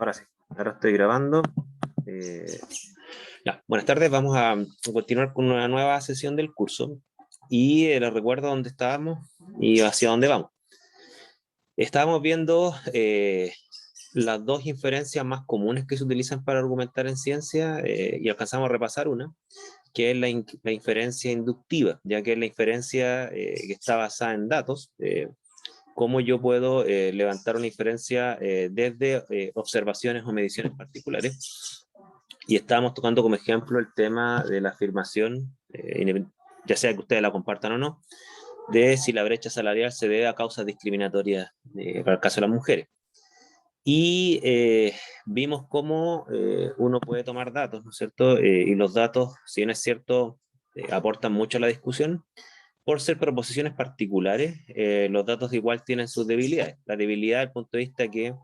Ahora sí, ahora estoy grabando. Buenas tardes, vamos a continuar con una nueva sesión del curso y les recuerdo dónde estábamos y hacia dónde vamos. Estábamos viendo las dos inferencias más comunes que se utilizan para argumentar en ciencia y alcanzamos a repasar una, que es la inferencia inductiva, ya que es la inferencia que está basada en datos. Cómo yo puedo levantar una inferencia desde observaciones o mediciones particulares. Y estábamos tocando como ejemplo el tema de la afirmación, ya sea que ustedes la compartan o no, de si la brecha salarial se debe a causas discriminatorias para el caso de las mujeres. Y vimos cómo uno puede tomar datos, ¿no es cierto? Y los datos, si bien es cierto, aportan mucho a la discusión. Por ser proposiciones particulares, los datos igual tienen sus debilidades. La debilidad desde el punto de vista que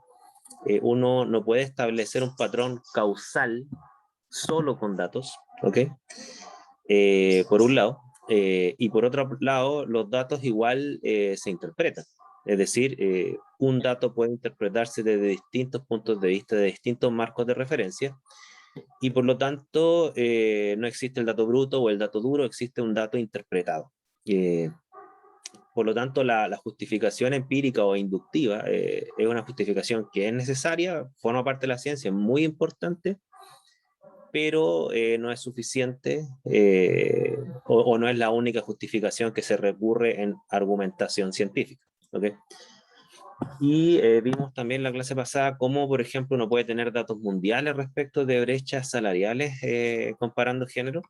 uno no puede establecer un patrón causal solo con datos, ¿ok? Por un lado. Y por otro lado, los datos igual se interpretan. Es decir, un dato puede interpretarse desde distintos puntos de vista, de distintos marcos de referencia, y por lo tanto no existe el dato bruto o el dato duro, existe un dato interpretado. Por lo tanto, la justificación empírica o inductiva es una justificación que es necesaria, forma parte de la ciencia, es muy importante, pero no es suficiente o no es la única justificación que se recurre en argumentación científica. ¿Okay? Y vimos también la clase pasada cómo, por ejemplo, uno puede tener datos mundiales respecto de brechas salariales comparando género.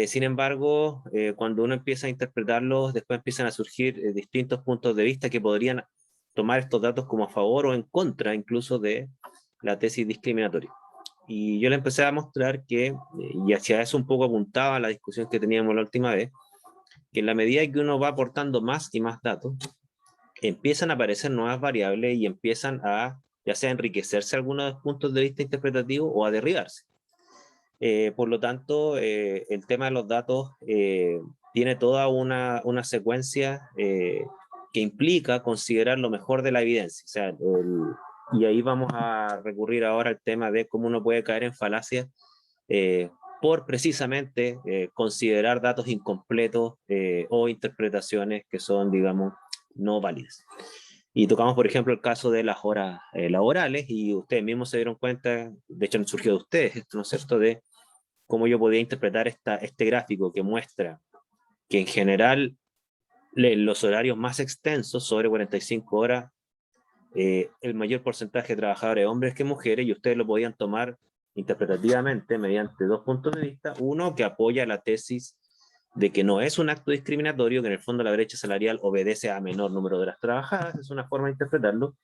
Sin embargo, cuando uno empieza a interpretarlos, después empiezan a surgir distintos puntos de vista que podrían tomar estos datos como a favor o en contra incluso de la tesis discriminatoria. Y yo le empecé a mostrar que, y hacia eso un poco apuntaba la discusión que teníamos la última vez, que en la medida que uno va aportando más y más datos, empiezan a aparecer nuevas variables y empiezan a, ya sea enriquecerse algunos puntos de vista interpretativos o a derribarse. Por lo tanto, el tema de los datos tiene toda una secuencia que implica considerar lo mejor de la evidencia. O sea, y ahí vamos a recurrir ahora al tema de cómo uno puede caer en falacias por precisamente considerar datos incompletos o interpretaciones que son, digamos, no válidas. Y tocamos, por ejemplo, el caso de las horas laborales, y ustedes mismos se dieron cuenta, de hecho, surgió de ustedes esto, ¿no es cierto?, de cómo yo podía interpretar este gráfico que muestra que en general los horarios más extensos, sobre 45 horas, el mayor porcentaje de trabajadores hombres que mujeres, y ustedes lo podían tomar interpretativamente mediante dos puntos de vista. Uno, que apoya la tesis de que no es un acto discriminatorio, que en el fondo la brecha salarial obedece a menor número de horas trabajadas, es una forma de interpretarlo.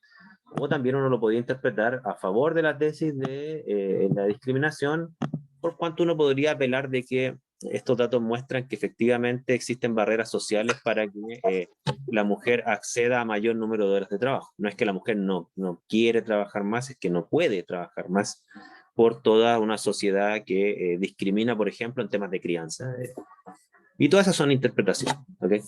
O también uno lo podía interpretar a favor de la tesis de la discriminación, por cuanto uno podría apelar de que estos datos muestran que efectivamente existen barreras sociales para que la mujer acceda a mayor número de horas de trabajo. No es que la mujer no quiere trabajar más, es que no puede trabajar más por toda una sociedad que discrimina, por ejemplo, en temas de crianza. Y todas esas son interpretaciones. ¿Okay?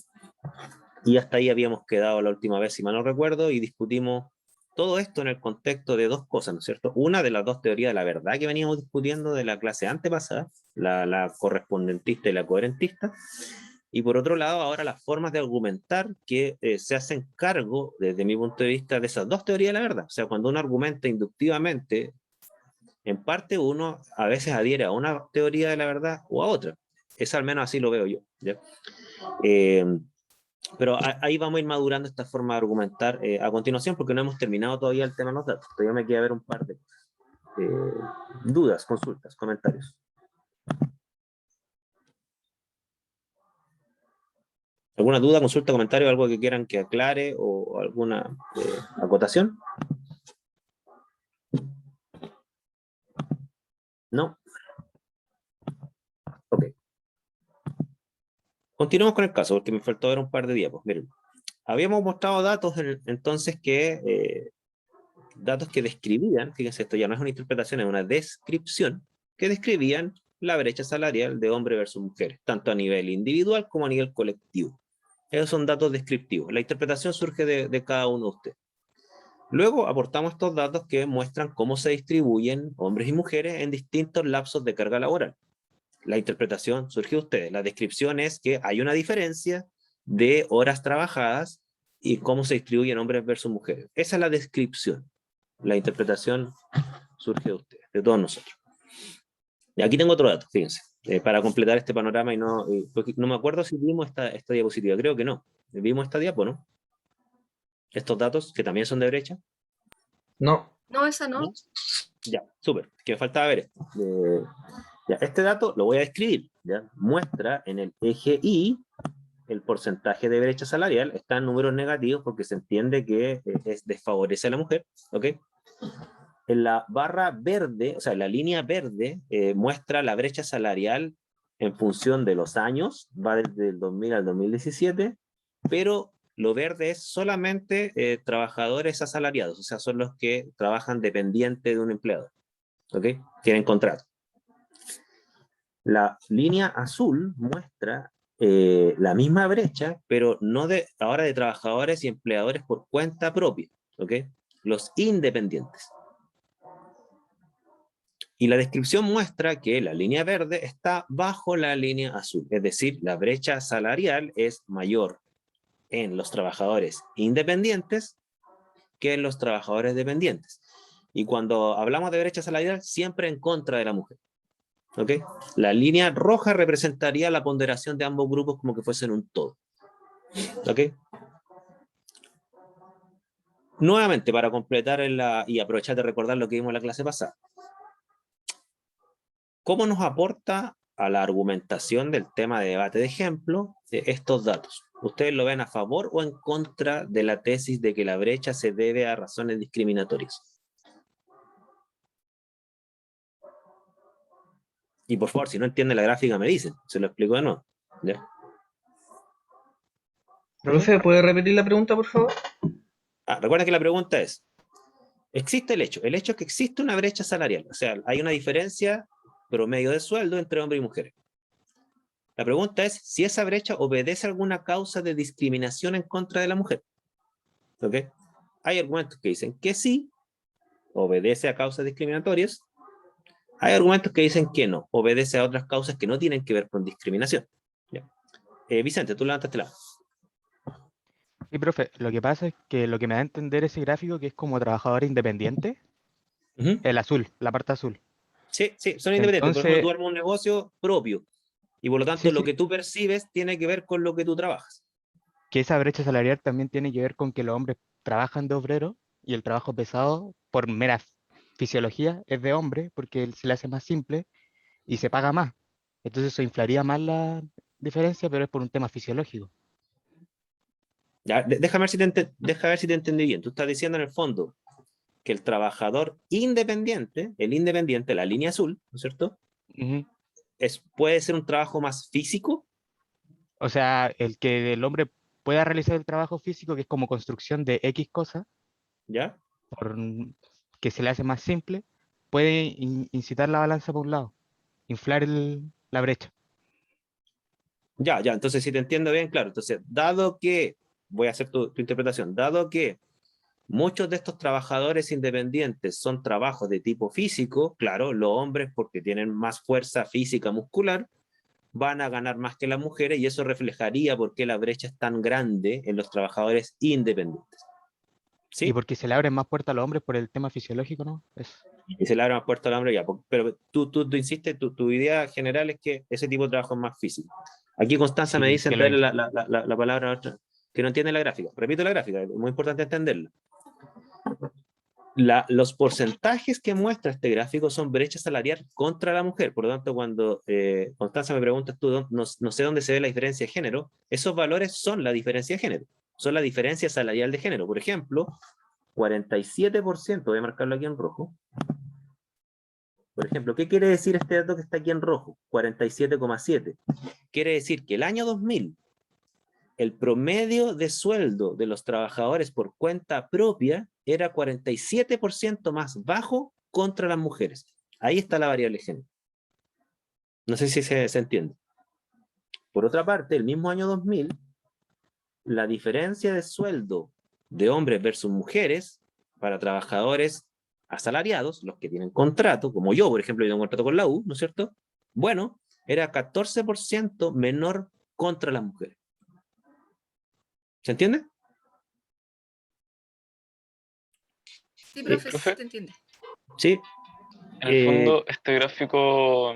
Y hasta ahí habíamos quedado la última vez, si mal no recuerdo, y discutimos todo esto en el contexto de dos cosas, ¿no es cierto? Una de las dos teorías de la verdad que veníamos discutiendo de la clase antepasada, la correspondentista y la coherentista, y por otro lado, ahora las formas de argumentar que se hacen cargo, desde mi punto de vista, de esas dos teorías de la verdad. O sea, cuando uno argumenta inductivamente, en parte uno a veces adhiere a una teoría de la verdad o a otra. Es al menos así lo veo yo. ¿Ya? Pero ahí vamos a ir madurando esta forma de argumentar a continuación, porque no hemos terminado todavía el tema de los datos. Todavía me queda ver un par de dudas, consultas, comentarios. ¿Alguna duda, consulta, comentario, algo que quieran que aclare o alguna acotación? ¿No? Ok. Continuamos con el caso, porque me faltó ver un par de diapos. Miren, habíamos mostrado datos entonces datos que describían, fíjense, esto ya no es una interpretación, es una descripción, que describían la brecha salarial de hombre versus mujeres, tanto a nivel individual como a nivel colectivo. Esos son datos descriptivos. La interpretación surge de cada uno de ustedes. Luego aportamos estos datos que muestran cómo se distribuyen hombres y mujeres en distintos lapsos de carga laboral. La interpretación surge de ustedes. La descripción es que hay una diferencia de horas trabajadas y cómo se distribuyen hombres versus mujeres. Esa es la descripción. La interpretación surge de ustedes, de todos nosotros. Y aquí tengo otro dato, fíjense, para completar este panorama y no, porque no me acuerdo si vimos esta diapositiva, creo que no. ¿Vimos esta diapo, no? Estos datos, que también son de brecha. No. No, esa no. ¿No? Ya, súper, que me faltaba ver esto. Ya, este dato lo voy a describir. ¿Ya? Muestra en el eje Y el porcentaje de brecha salarial, está en números negativos porque se entiende que desfavorece a la mujer, ¿ok? En la barra verde, o sea, la línea verde muestra la brecha salarial en función de los años, va desde el 2000 al 2017, pero lo verde es solamente trabajadores asalariados, o sea, son los que trabajan dependiente de un empleador, ¿ok? Tienen contrato. La línea azul muestra la misma brecha, pero no ahora de trabajadores y empleadores por cuenta propia, ¿ok? Los independientes. Y la descripción muestra que la línea verde está bajo la línea azul, es decir, la brecha salarial es mayor en los trabajadores independientes que en los trabajadores dependientes. Y cuando hablamos de brecha salarial, siempre en contra de la mujer. ¿Ok? La línea roja representaría la ponderación de ambos grupos como que fuesen un todo. ¿Ok? Nuevamente, para completar y aprovechar de recordar lo que vimos en la clase pasada. ¿Cómo nos aporta a la argumentación del tema de debate de ejemplo estos datos? ¿Ustedes lo ven a favor o en contra de la tesis de que la brecha se debe a razones discriminatorias? Y por favor, si no entienden la gráfica me dicen, se lo explico de nuevo. ¿Ya? Profe, ¿puede repetir la pregunta, por favor? Recuerden que la pregunta es, existe el hecho es que existe una brecha salarial, o sea, hay una diferencia promedio de sueldo entre hombres y mujeres. La pregunta es si esa brecha obedece a alguna causa de discriminación en contra de la mujer. ¿Ok? Hay argumentos que dicen que sí, obedece a causas discriminatorias. Hay argumentos que dicen que no, obedece a otras causas que no tienen que ver con discriminación. ¿Ya? Vicente, tú levantaste la mano. Sí, profe, lo que pasa es que lo que me da a entender ese gráfico que es como trabajador independiente, el azul, la parte azul. Sí, sí, son independientes. Por ejemplo, Entonces, tú armas un negocio propio y por lo tanto sí, lo sí, que tú percibes tiene que ver con lo que tú trabajas. que esa brecha salarial también tiene que ver con que los hombres trabajan de obrero y el trabajo pesado, por mera fisiología, es de hombre porque se le hace más simple y se paga más. Entonces eso inflaría más la diferencia, pero es por un tema fisiológico. Ya, déjame ver si te entendí bien. Tú estás diciendo en el fondo que el trabajador independiente, el independiente, la línea azul, ¿no es cierto? Ujú. Puede ser un trabajo más físico, O sea, el que el hombre pueda realizar el trabajo físico, que es como construcción de X cosas, ¿ya? por, que se le hace más simple, puede incitar la balanza por un lado, inflar la brecha. Ya, ya, entonces si te entiendo bien, claro. Entonces, dado que, voy a hacer tu interpretación, dado que muchos de estos trabajadores independientes son trabajos de tipo físico, claro, los hombres porque tienen más fuerza física muscular, van a ganar más que las mujeres y eso reflejaría por qué la brecha es tan grande en los trabajadores independientes. Y ¿Sí? porque se le abren más puertas a los hombres por el tema fisiológico, ¿no? Y se le abre más puerta al hombre ya. Pero tú insistes, tu idea general es que ese tipo de trabajo es más físico. Aquí Constanza me Sí, dice que lo darle es. la palabra a otra, que no entiende la gráfica. Repito la gráfica, es muy importante entenderla. Los porcentajes que muestra este gráfico son brecha salarial contra la mujer. Por lo tanto, cuando Constanza me preguntas tú, no sé dónde se ve la diferencia de género, esos valores son la diferencia de género, son la diferencia salarial de género. Por ejemplo, 47%, voy a marcarlo aquí en rojo. Por ejemplo, ¿qué quiere decir este dato que está aquí en rojo? 47,7. Quiere decir que el año 2000, el promedio de sueldo de los trabajadores por cuenta propia era 47% más bajo contra las mujeres. Ahí está la variable género. No sé si se entiende. Por otra parte, el mismo año 2000, la diferencia de sueldo de hombres versus mujeres para trabajadores asalariados, los que tienen contrato, como yo, por ejemplo, yo tengo un contrato con la U, ¿no es cierto? Bueno, era 14% menor contra las mujeres. ¿Se entiende? Sí, profe, profe, te entiende. Sí. en el fondo, este gráfico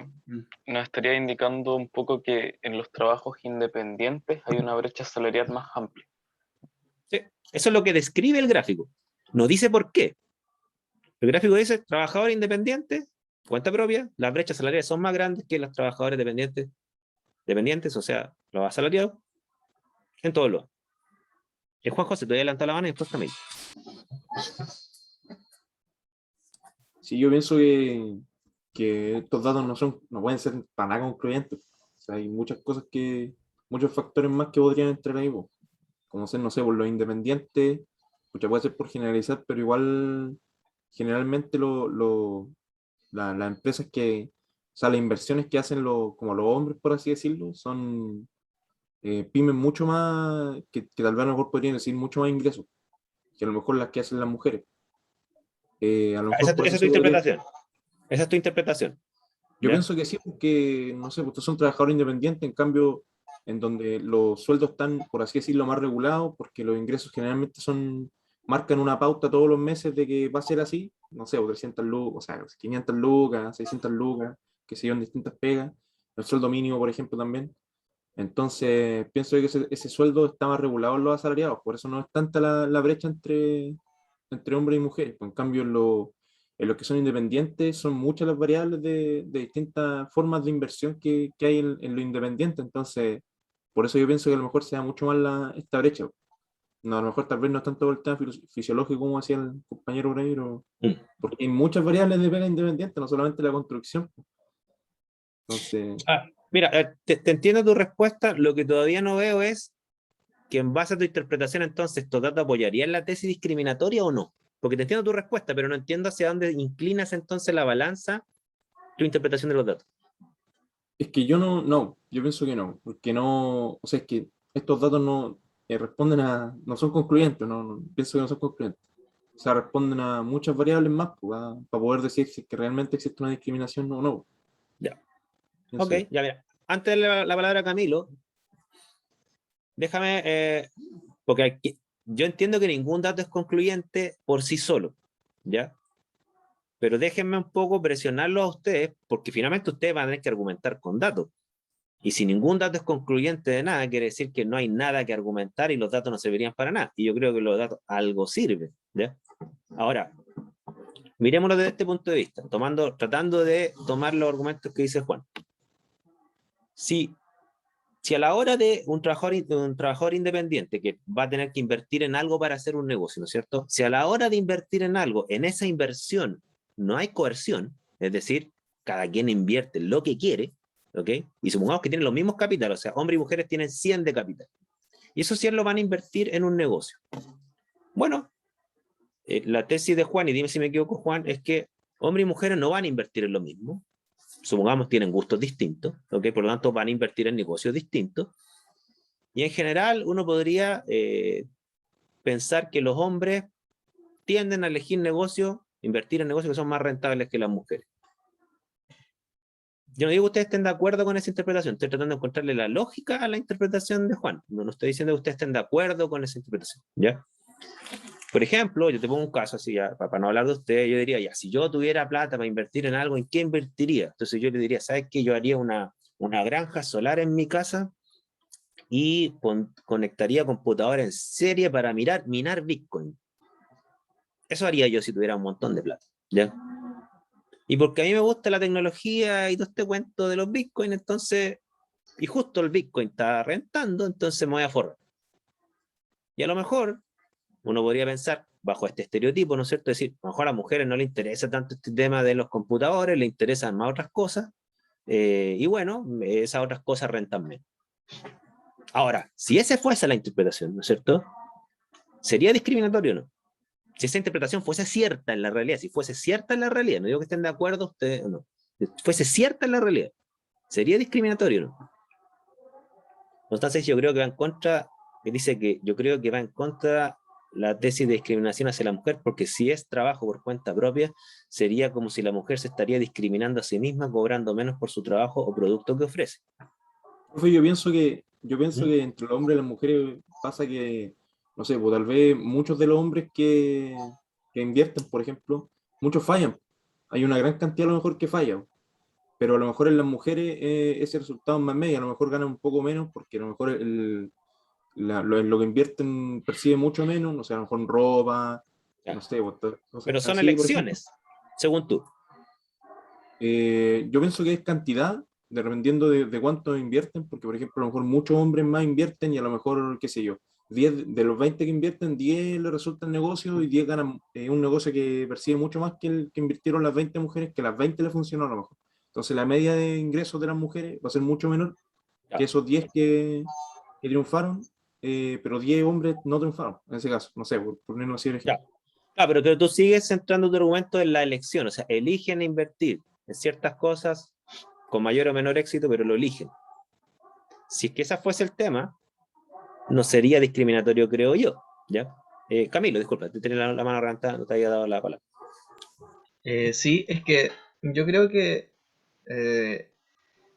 nos estaría indicando un poco que en los trabajos independientes hay una brecha salarial más amplia. Sí, eso es lo que describe el gráfico. No dice por qué. El gráfico dice, trabajador independiente, cuenta propia, las brechas salariales son más grandes que los trabajadores dependientes, o sea, los asalariados, en todos los. El Juan José, te voy a adelantar la mano y después también. Sí, yo pienso que estos datos no pueden ser para nada concluyentes. O sea, hay muchos factores más que podrían entrar ahí, po. Como ser, no sé, por los independientes, ya puede ser por generalizar, pero igual generalmente las empresas o sea, las inversiones que hacen como los hombres, por así decirlo, son pymes mucho más, que tal vez a lo mejor podrían decir mucho más ingresos, que a lo mejor las que hacen las mujeres. A lo Esa, mejor por esa eso es tu se podría. interpretación. Esa es tu interpretación. Yo ¿Ya? pienso que sí, porque, no sé, pues ustedes son trabajadores independientes, en cambio, en donde los sueldos están, por así decirlo, más regulados, porque los ingresos generalmente marcan una pauta todos los meses de que va a ser así, no sé, o 300 lucas, o sea, 500 lucas, 600 lucas, que se en distintas pegas, el sueldo mínimo, por ejemplo, también. Entonces, pienso que ese sueldo está más regulado en los asalariados, por eso no es tanta la brecha entre hombres y mujeres. Pues, en cambio, en los que son independientes son muchas las variables de distintas formas de inversión que hay en lo independiente. Entonces, por eso yo pienso que a lo mejor sea mucho más esta brecha. No, a lo mejor tal vez no es tanto el tema fisiológico como decía el compañero Oreiro, porque hay muchas variables de pega independiente, no solamente la construcción. Entonces, Mira, te entiendo tu respuesta. Lo que todavía no veo es que en base a tu interpretación, entonces, ¿estos datos apoyarían la tesis discriminatoria o no? Porque te entiendo tu respuesta, pero no entiendo hacia dónde inclinas entonces la balanza tu interpretación de los datos. es que yo pienso que no, porque no, o sea, es que estos datos no no son concluyentes, pienso que no son concluyentes. O sea, responden a muchas variables más para poder decir si es que realmente existe una discriminación o no. Ya. Pienso Ok, yo. ya mira. Antes de la palabra a Camilo, déjame, porque yo entiendo que ningún dato es concluyente por sí solo, ¿ya? Pero déjenme un poco presionarlo a ustedes, porque finalmente ustedes van a tener que argumentar con datos. Y si ningún dato es concluyente de nada, quiere decir que no hay nada que argumentar y los datos no servirían para nada. Y yo creo que los datos algo sirven, ¿ya? Ahora, miremoslo desde este punto de vista, tratando de tomar los argumentos que dice Juan. Si a la hora de un trabajador independiente que va a tener que invertir en algo para hacer un negocio, ¿no es cierto? Si a la hora de invertir en algo, en esa inversión no hay coerción, es decir, cada quien invierte lo que quiere, ¿ok? Y supongamos que tienen los mismos capitales, o sea, hombres y mujeres tienen 100 de capital. Y esos 100 lo van a invertir en un negocio. Bueno, la tesis de Juan, y dime si me equivoco, Juan, es que hombres y mujeres no van a invertir en lo mismo. Supongamos tienen gustos distintos, ¿ok? Por lo tanto van a invertir en negocios distintos. Y en general uno podría pensar que los hombres tienden a elegir negocios, invertir en negocios que son más rentables que las mujeres. Yo no digo que ustedes estén de acuerdo con esa interpretación, estoy tratando de encontrarle la lógica a la interpretación de Juan. No estoy diciendo que ustedes estén de acuerdo con esa interpretación, ¿ya? Por ejemplo, yo te pongo un caso así, ya, para no hablar de ustedes, yo diría, ya, si yo tuviera plata para invertir en algo, ¿en qué invertiría? Entonces yo le diría, ¿sabes qué? Yo haría una granja solar en mi casa y conectaría computadora en serie para minar Bitcoin. Eso haría yo si tuviera un montón de plata, ¿ya? Y porque a mí me gusta la tecnología y todo este cuento de los Bitcoin, entonces, y justo el Bitcoin está rentando, entonces me voy a forrar. Y a lo mejor uno podría pensar, bajo este estereotipo, ¿no es cierto? Es decir, a lo mejor a las mujeres no les interesa tanto este tema de los computadores, les interesan más otras cosas, y bueno, esas otras cosas rentan menos. Ahora, si esa fuese la interpretación, ¿no es cierto? ¿Sería discriminatorio o no? Si esa interpretación fuese cierta en la realidad, si fuese cierta en la realidad, no digo que estén de acuerdo ustedes o no, si fuese cierta en la realidad, ¿sería discriminatorio o no? Entonces yo creo que va en contra, me dice que yo creo que va en contra la tesis de discriminación hacia la mujer, porque si es trabajo por cuenta propia, sería como si la mujer se estaría discriminando a sí misma, cobrando menos por su trabajo o producto que ofrece. Profe, yo pienso que entre los hombres y las mujeres pasa que, no sé, pues tal vez muchos de los hombres que invierten, por ejemplo, muchos fallan. Hay una gran cantidad a lo mejor que falla, pero a lo mejor en las mujeres ese resultado es más medio, a lo mejor ganan un poco menos porque a lo mejor en lo que invierten percibe mucho menos, no sé, a lo mejor en ropa, Ya. no sé, pues, cosas Pero son así, por ejemplo. elecciones, según tú. Yo pienso que es cantidad, dependiendo de cuánto invierten, porque por ejemplo, a lo mejor muchos hombres más invierten y a lo mejor, qué sé yo, 10 de los 20 que invierten, 10 les resulta el negocio y 10 ganan un negocio que percibe mucho más que el que invirtieron las 20 mujeres, que las 20 le funcionó a lo mejor. Entonces la media de ingresos de las mujeres va a ser mucho menor que Ya. esos 10 que triunfaron, pero 10 hombres no triunfaron, en ese caso, no sé, por ponerlo así de Ya. ejemplo. Ah, pero tú sigues centrando tu argumento en la elección, o sea, eligen invertir en ciertas cosas con mayor o menor éxito, pero lo eligen. Si es que ese fuese el tema, no sería discriminatorio, creo yo. ¿Ya? Camilo, disculpa, te tenía la mano levantada, no te había dado la palabra. Sí, es que yo creo que eh,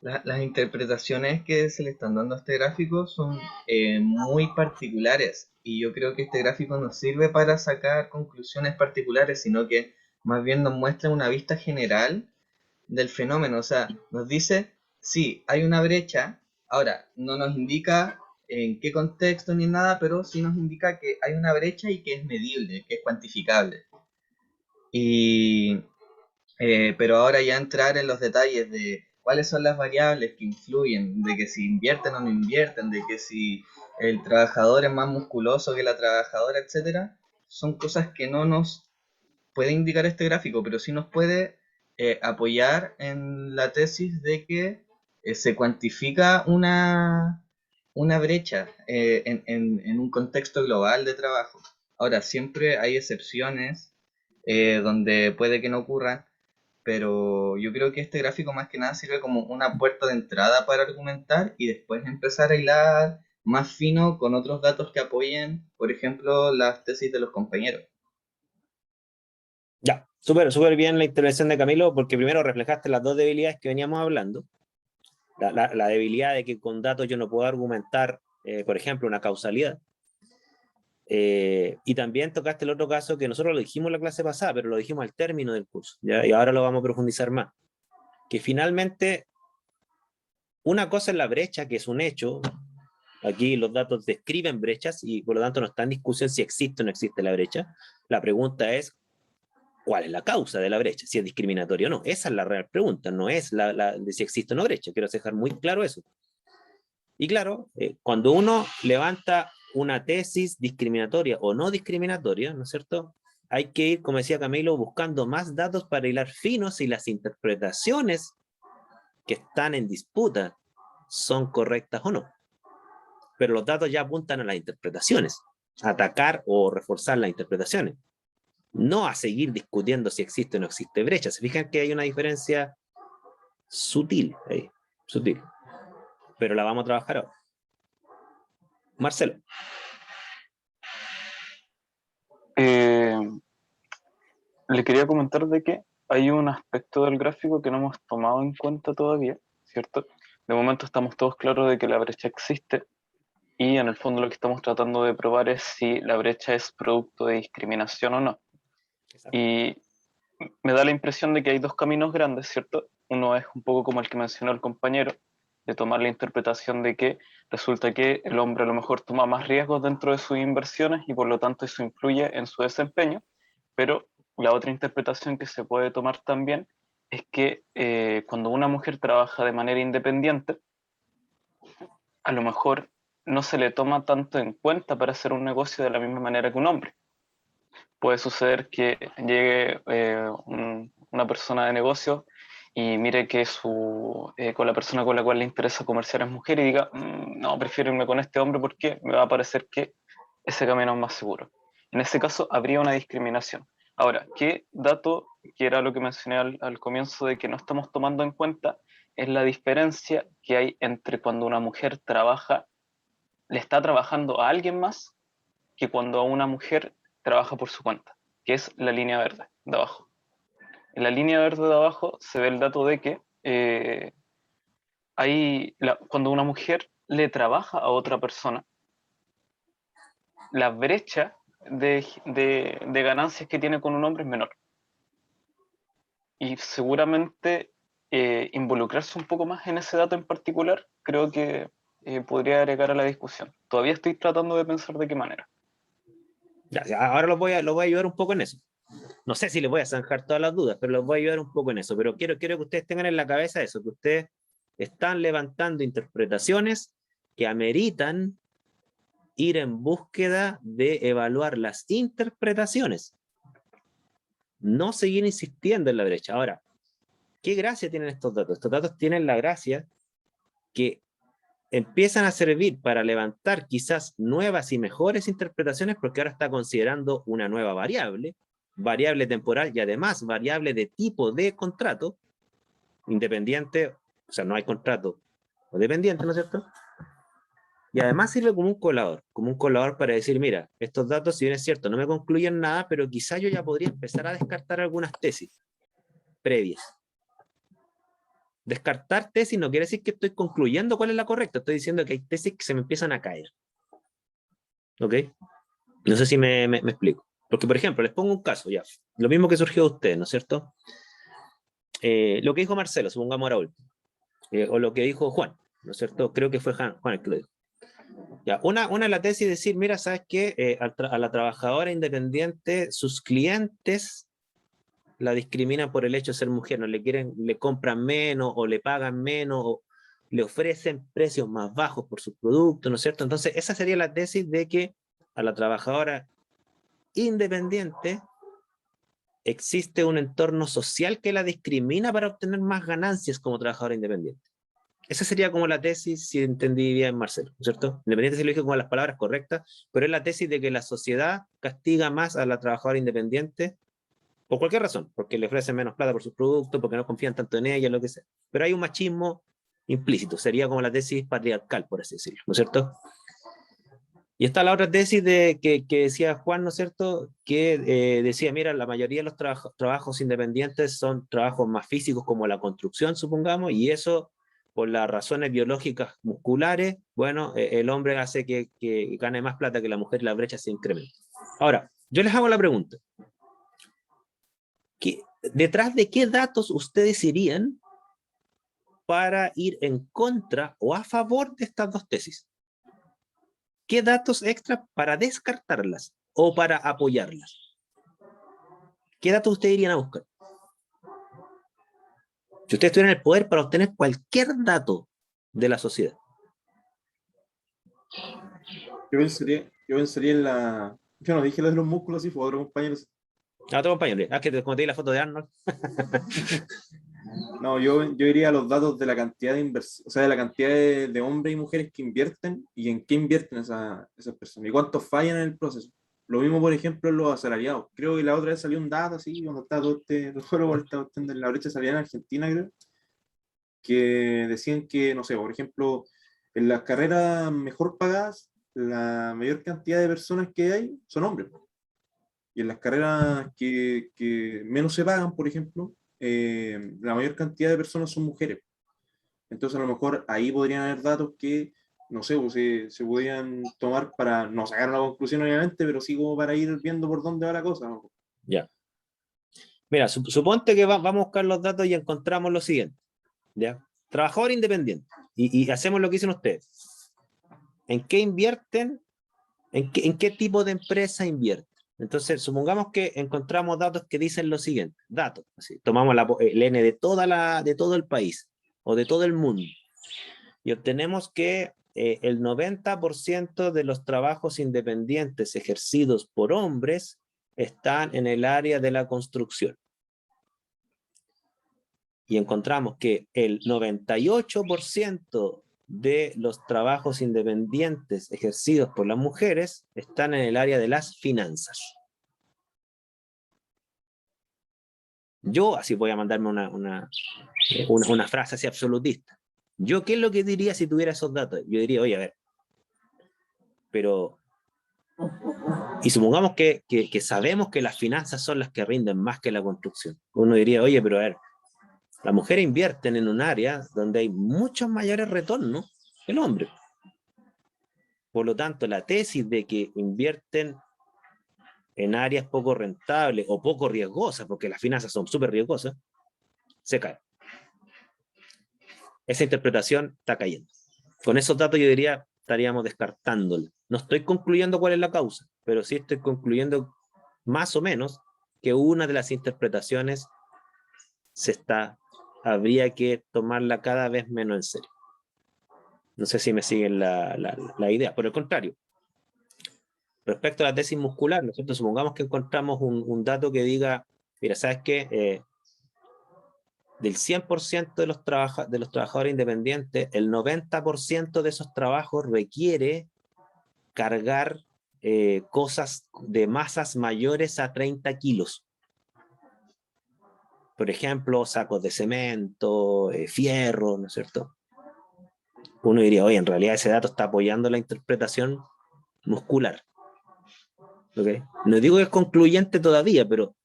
las interpretaciones que se le están dando a este gráfico son muy particulares y yo creo que este gráfico no sirve para sacar conclusiones particulares, sino que más bien nos muestra una vista general del fenómeno. O sea, nos dice, sí, hay una brecha. Ahora, no nos indica en qué contexto ni nada, pero sí nos indica que hay una brecha y que es medible, que es cuantificable. Y pero ahora ya entrar en los detalles de cuáles son las variables que influyen, de que si invierten o no invierten, de que si el trabajador es más musculoso que la trabajadora, etcétera, son cosas que no nos puede indicar este gráfico, pero sí nos puede apoyar en la tesis de que se cuantifica una brecha en un contexto global de trabajo. Ahora, siempre hay excepciones donde puede que no ocurran, pero yo creo que este gráfico más que nada sirve como una puerta de entrada para argumentar y después empezar a hilar más fino con otros datos que apoyen, por ejemplo, las tesis de los compañeros. Ya, súper bien la intervención de Camilo, porque primero reflejaste las dos debilidades que veníamos hablando. La debilidad de que con datos yo no puedo argumentar, por ejemplo, una causalidad. Y también tocaste el otro caso que nosotros lo dijimos en la clase pasada, pero lo dijimos al término del curso, ¿ya? Y ahora lo vamos a profundizar más. Que finalmente, una cosa es la brecha, que es un hecho. Aquí los datos describen brechas y por lo tanto no está en discusión si existe o no existe la brecha. La pregunta es, ¿cuál es la causa de la brecha? Si es discriminatoria o no. Esa es la real pregunta, no es la de si existe o no brecha. Quiero dejar muy claro eso. Y claro, cuando uno levanta una tesis discriminatoria o no discriminatoria, ¿no es cierto? Hay que ir, como decía Camilo, buscando más datos para hilar finos si las interpretaciones que están en disputa son correctas o no. Pero los datos ya apuntan a las interpretaciones, a atacar o reforzar las interpretaciones, no a seguir discutiendo si existe o no existe brecha. Se fijan que hay una diferencia sutil ahí, sutil, pero la vamos a trabajar ahora. Marcelo. Le quería comentar de que hay un aspecto del gráfico que no hemos tomado en cuenta todavía, ¿cierto? De momento estamos todos claros de que la brecha existe y en el fondo lo que estamos tratando de probar es si la brecha es producto de discriminación o no. Exacto. Y me da la impresión de que hay dos caminos grandes, ¿cierto? Uno es un poco como el que mencionó el compañero, de tomar la interpretación de que resulta que el hombre a lo mejor toma más riesgos dentro de sus inversiones y por lo tanto eso influye en su desempeño, pero la otra interpretación que se puede tomar también es que cuando una mujer trabaja de manera independiente, a lo mejor no se le toma tanto en cuenta para hacer un negocio de la misma manera que un hombre. Puede suceder que llegue una persona de negocio y mire que con la persona con la cual le interesa comerciar es mujer y diga, no, prefiero irme con este hombre porque me va a parecer que ese camino es más seguro. En ese caso habría una discriminación. Ahora, ¿qué dato, que era lo que mencioné al comienzo de que no estamos tomando en cuenta, es la diferencia que hay entre cuando una mujer trabaja, le está trabajando a alguien más que cuando una mujer trabaja por su cuenta, que es la línea verde de abajo. En la línea verde de abajo se ve el dato de que cuando una mujer le trabaja a otra persona, la brecha de ganancias que tiene con un hombre es menor. Y seguramente involucrarse un poco más en ese dato en particular, creo que podría agregar a la discusión. Todavía estoy tratando de pensar de qué manera. Ya, ahora los voy a ayudar un poco en eso. No sé si les voy a zanjar todas las dudas, pero los voy a ayudar un poco en eso. Pero quiero que ustedes tengan en la cabeza eso, que ustedes están levantando interpretaciones que ameritan ir en búsqueda de evaluar las interpretaciones. No seguir insistiendo en la brecha. Ahora, ¿qué gracia tienen estos datos? Estos datos tienen la gracia que empiezan a servir para levantar quizás nuevas y mejores interpretaciones, porque ahora está considerando una nueva variable temporal y además variable de tipo de contrato, independiente, o sea, no hay contrato o dependiente, ¿no es cierto? Y además sirve como un colador para decir, mira, estos datos, si bien es cierto, no me concluyen nada, pero quizá yo ya podría empezar a descartar algunas tesis previas. Descartar tesis no quiere decir que estoy concluyendo cuál es la correcta, estoy diciendo que hay tesis que se me empiezan a caer. ¿Ok? No sé si me explico. Porque, por ejemplo, les pongo un caso, ya. Lo mismo que surgió de ustedes, ¿no es cierto? Lo que dijo Marcelo, supongamos ahora último. O lo que dijo Juan, ¿no es cierto? Creo que fue Juan el que lo dijo. Ya, una es la tesis decir, mira, ¿sabes qué? A la trabajadora independiente, sus clientes la discriminan por el hecho de ser mujer, no le compran menos, o le pagan menos, o le ofrecen precios más bajos por sus productos, ¿no es cierto? Entonces, esa sería la tesis de que a la trabajadora independiente existe un entorno social que la discrimina para obtener más ganancias como trabajadora independiente. Esa sería como la tesis, si entendí bien, Marcelo, ¿cierto? Independiente si lo dije con las palabras correctas, pero es la tesis de que la sociedad castiga más a la trabajadora independiente por cualquier razón, porque le ofrecen menos plata por sus productos, porque no confían tanto en ella, lo que sea. Pero hay un machismo implícito, sería como la tesis patriarcal, por así decirlo, ¿no es cierto? Y está la otra tesis que decía Juan, ¿no es cierto? Que decía, mira, la mayoría de los trabajos independientes son trabajos más físicos como la construcción, supongamos, y eso, por las razones biológicas musculares, bueno, el hombre hace que gane más plata que la mujer y la brecha se incrementa. Ahora, yo les hago la pregunta. ¿Detrás de qué datos ustedes irían para ir en contra o a favor de estas dos tesis? ¿Qué datos extra para descartarlas o para apoyarlas? ¿Qué datos ustedes irían a buscar? Si ustedes tuvieran el poder para obtener cualquier dato de la sociedad. Yo pensaría en la... Yo no dije lo de los músculos, sí, fue otro compañero. Otro compañero, que como te di la foto de Arnold. No, yo iría a los datos de la cantidad de inversión, o sea, de la cantidad de hombres y mujeres que invierten y en qué invierten esas personas y cuántos fallan en el proceso. Lo mismo, por ejemplo, en los asalariados. Creo que la otra vez salió un dato así, cuando estaba todo de la brecha salarial en Argentina, creo, que decían que, no sé, por ejemplo, en las carreras mejor pagadas, la mayor cantidad de personas que hay son hombres. Y en las carreras que menos se pagan, por ejemplo, la mayor cantidad de personas son mujeres. Entonces a lo mejor ahí podrían haber datos que, no sé, pues, se podrían tomar para no sacar una conclusión obviamente, pero sí como para ir viendo por dónde va la cosa, ¿no? Ya. Mira, suponte que vamos a buscar los datos y encontramos lo siguiente. ¿Ya? Trabajador independiente. Y hacemos lo que dicen ustedes. ¿En qué invierten? ¿En qué tipo de empresa invierten? Entonces, supongamos que encontramos datos que dicen lo siguiente. Datos. Así, tomamos el N de todo el país o de todo el mundo. Y obtenemos que el 90% de los trabajos independientes ejercidos por hombres están en el área de la construcción. Y encontramos que el 98% de los trabajos independientes ejercidos por las mujeres están en el área de las finanzas. Yo, así voy a mandarme una frase así absolutista. Yo, ¿qué es lo que diría si tuviera esos datos? Yo diría, oye, a ver, pero Y supongamos que sabemos que las finanzas son las que rinden más que la construcción. Uno diría, oye, pero a ver, las mujeres invierten en un área donde hay muchos mayores retornos que el hombre. Por lo tanto, la tesis de que invierten en áreas poco rentables o poco riesgosas, porque las finanzas son súper riesgosas, se cae. Esa interpretación está cayendo. Con esos datos yo diría, estaríamos descartándolo. No estoy concluyendo cuál es la causa, pero sí estoy concluyendo más o menos que una de las interpretaciones habría que tomarla cada vez menos en serio. No sé si me siguen la idea. Por el contrario, respecto a la tesis muscular, ¿no es cierto? Supongamos que encontramos un dato que diga, mira, ¿sabes qué? Del 100% de los trabajadores independientes, el 90% de esos trabajos requiere cargar cosas de masas mayores a 30 kilos. Por ejemplo, sacos de cemento, fierro, ¿no es cierto? Uno diría, oye, en realidad ese dato está apoyando la interpretación muscular. ¿Okay? No digo que es concluyente todavía, pero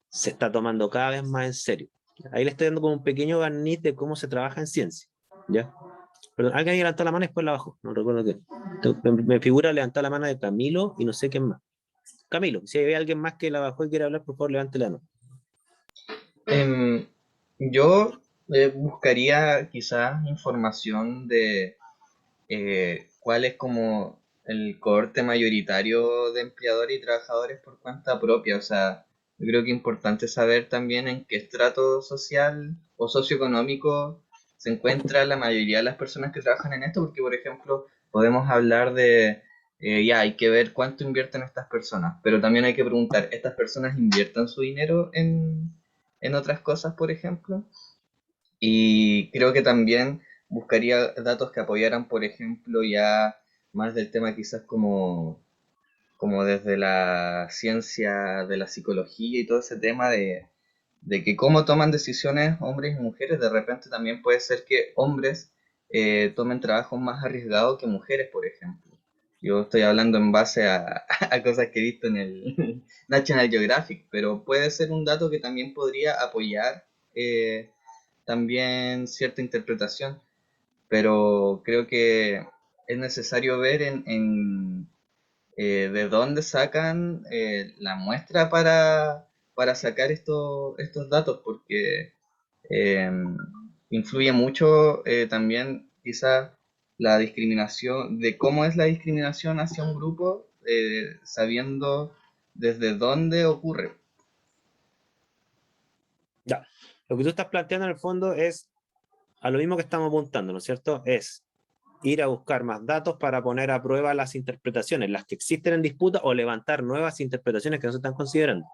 se está tomando cada vez más en serio. Ahí le estoy dando como un pequeño barniz de cómo se trabaja en ciencia. ¿Ya? Perdón, alguien levantó la mano y después la bajó. No recuerdo qué. Me figura levantar la mano de Camilo y no sé quién más. Camilo, si hay alguien más que la bajó y quiere hablar, por favor, levante la mano. Yo buscaría quizás información de cuál es como el cohorte mayoritario de empleadores y trabajadores por cuenta propia. O sea, yo creo que es importante saber también en qué estrato social o socioeconómico se encuentra la mayoría de las personas que trabajan en esto, porque por ejemplo podemos hablar de, ya hay que ver cuánto invierten estas personas, pero también hay que preguntar, ¿estas personas invierten su dinero en otras cosas, por ejemplo? Y creo que también buscaría datos que apoyaran, por ejemplo, ya más del tema quizás como desde la ciencia de la psicología y todo ese tema de que cómo toman decisiones hombres y mujeres. De repente también puede ser que hombres tomen trabajos más arriesgados que mujeres, por ejemplo. Yo estoy hablando en base a cosas que he visto en el National Geographic, pero puede ser un dato que también podría apoyar también cierta interpretación, pero creo que es necesario ver de dónde sacan la muestra para sacar estos datos, porque eh, influye mucho también quizás la discriminación, de cómo es la discriminación hacia un grupo, sabiendo desde dónde ocurre. Ya. Lo que tú estás planteando en el fondo es a lo mismo que estamos apuntando, ¿no es cierto? Es ir a buscar más datos para poner a prueba las interpretaciones, las que existen en disputa, o levantar nuevas interpretaciones que no se están considerando.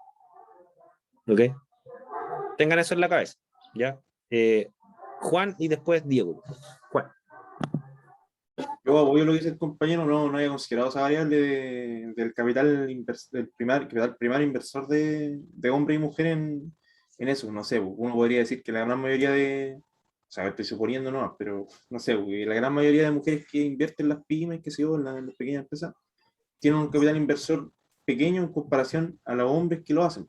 ¿Ok? Tengan eso en la cabeza, ¿ya? Juan y después Diego. Juan. Yo apoyo lo que dice el compañero, no había considerado esa variable del capital capital primario inversor de hombre y mujer en eso. No sé, uno podría decir que la gran mayoría o sea, estoy suponiendo no, pero no sé, la gran mayoría de mujeres que invierten en las pymes, que se en las pequeñas empresas, tienen un capital inversor pequeño en comparación a los hombres que lo hacen.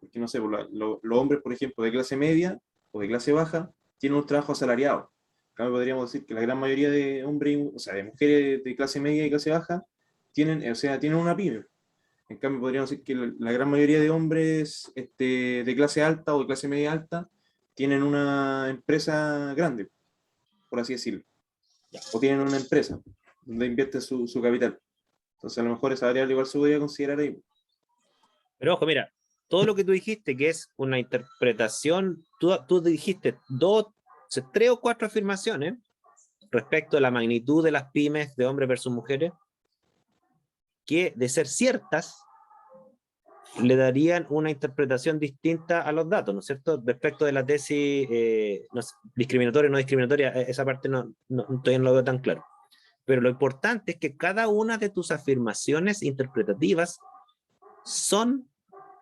Porque no sé, los hombres, por ejemplo, de clase media o de clase baja, tienen un trabajo asalariado. En cambio, podríamos decir que la gran mayoría de hombres, o sea, de mujeres de clase media y clase baja, tienen una pyme. En cambio, podríamos decir que la gran mayoría de hombres de clase alta o de clase media alta tienen una empresa grande, por así decirlo. O tienen una empresa donde invierten su capital. Entonces, a lo mejor esa variable igual se podría considerar ahí. Pero ojo, mira, todo lo que tú dijiste, que es una interpretación, tú dijiste tres o cuatro afirmaciones respecto a la magnitud de las pymes de hombres versus mujeres, que de ser ciertas, le darían una interpretación distinta a los datos, ¿no es cierto? Respecto de la tesis discriminatoria o no discriminatoria, esa parte todavía no lo veo tan claro. Pero lo importante es que cada una de tus afirmaciones interpretativas son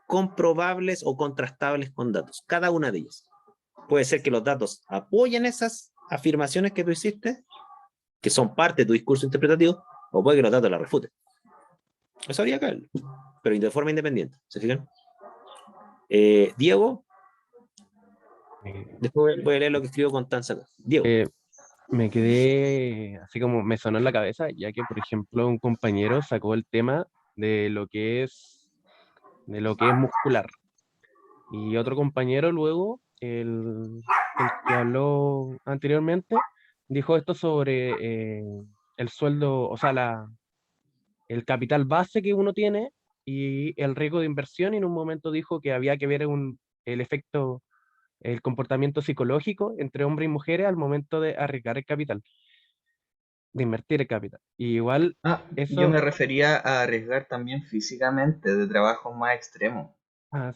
comprobables o contrastables con datos, cada una de ellas. Puede ser que los datos apoyen esas afirmaciones que tú hiciste, que son parte de tu discurso interpretativo, o puede que los datos la refuten. Eso habría que verlo, pero de forma independiente, ¿se fijan? Diego, después voy a leer lo que escribió Constanza acá. Diego. Me quedé así como me sonó en la cabeza, ya que, por ejemplo, un compañero sacó el tema de lo que es muscular. Y otro compañero luego, el que habló anteriormente, dijo esto sobre el sueldo, o sea, el capital base que uno tiene y el riesgo de inversión, y en un momento dijo que había que ver el efecto, el comportamiento psicológico entre hombres y mujeres al momento de arriesgar el capital, de invertir el capital. Y igual Yo me eso, refería a arriesgar también físicamente, de trabajos más extremos.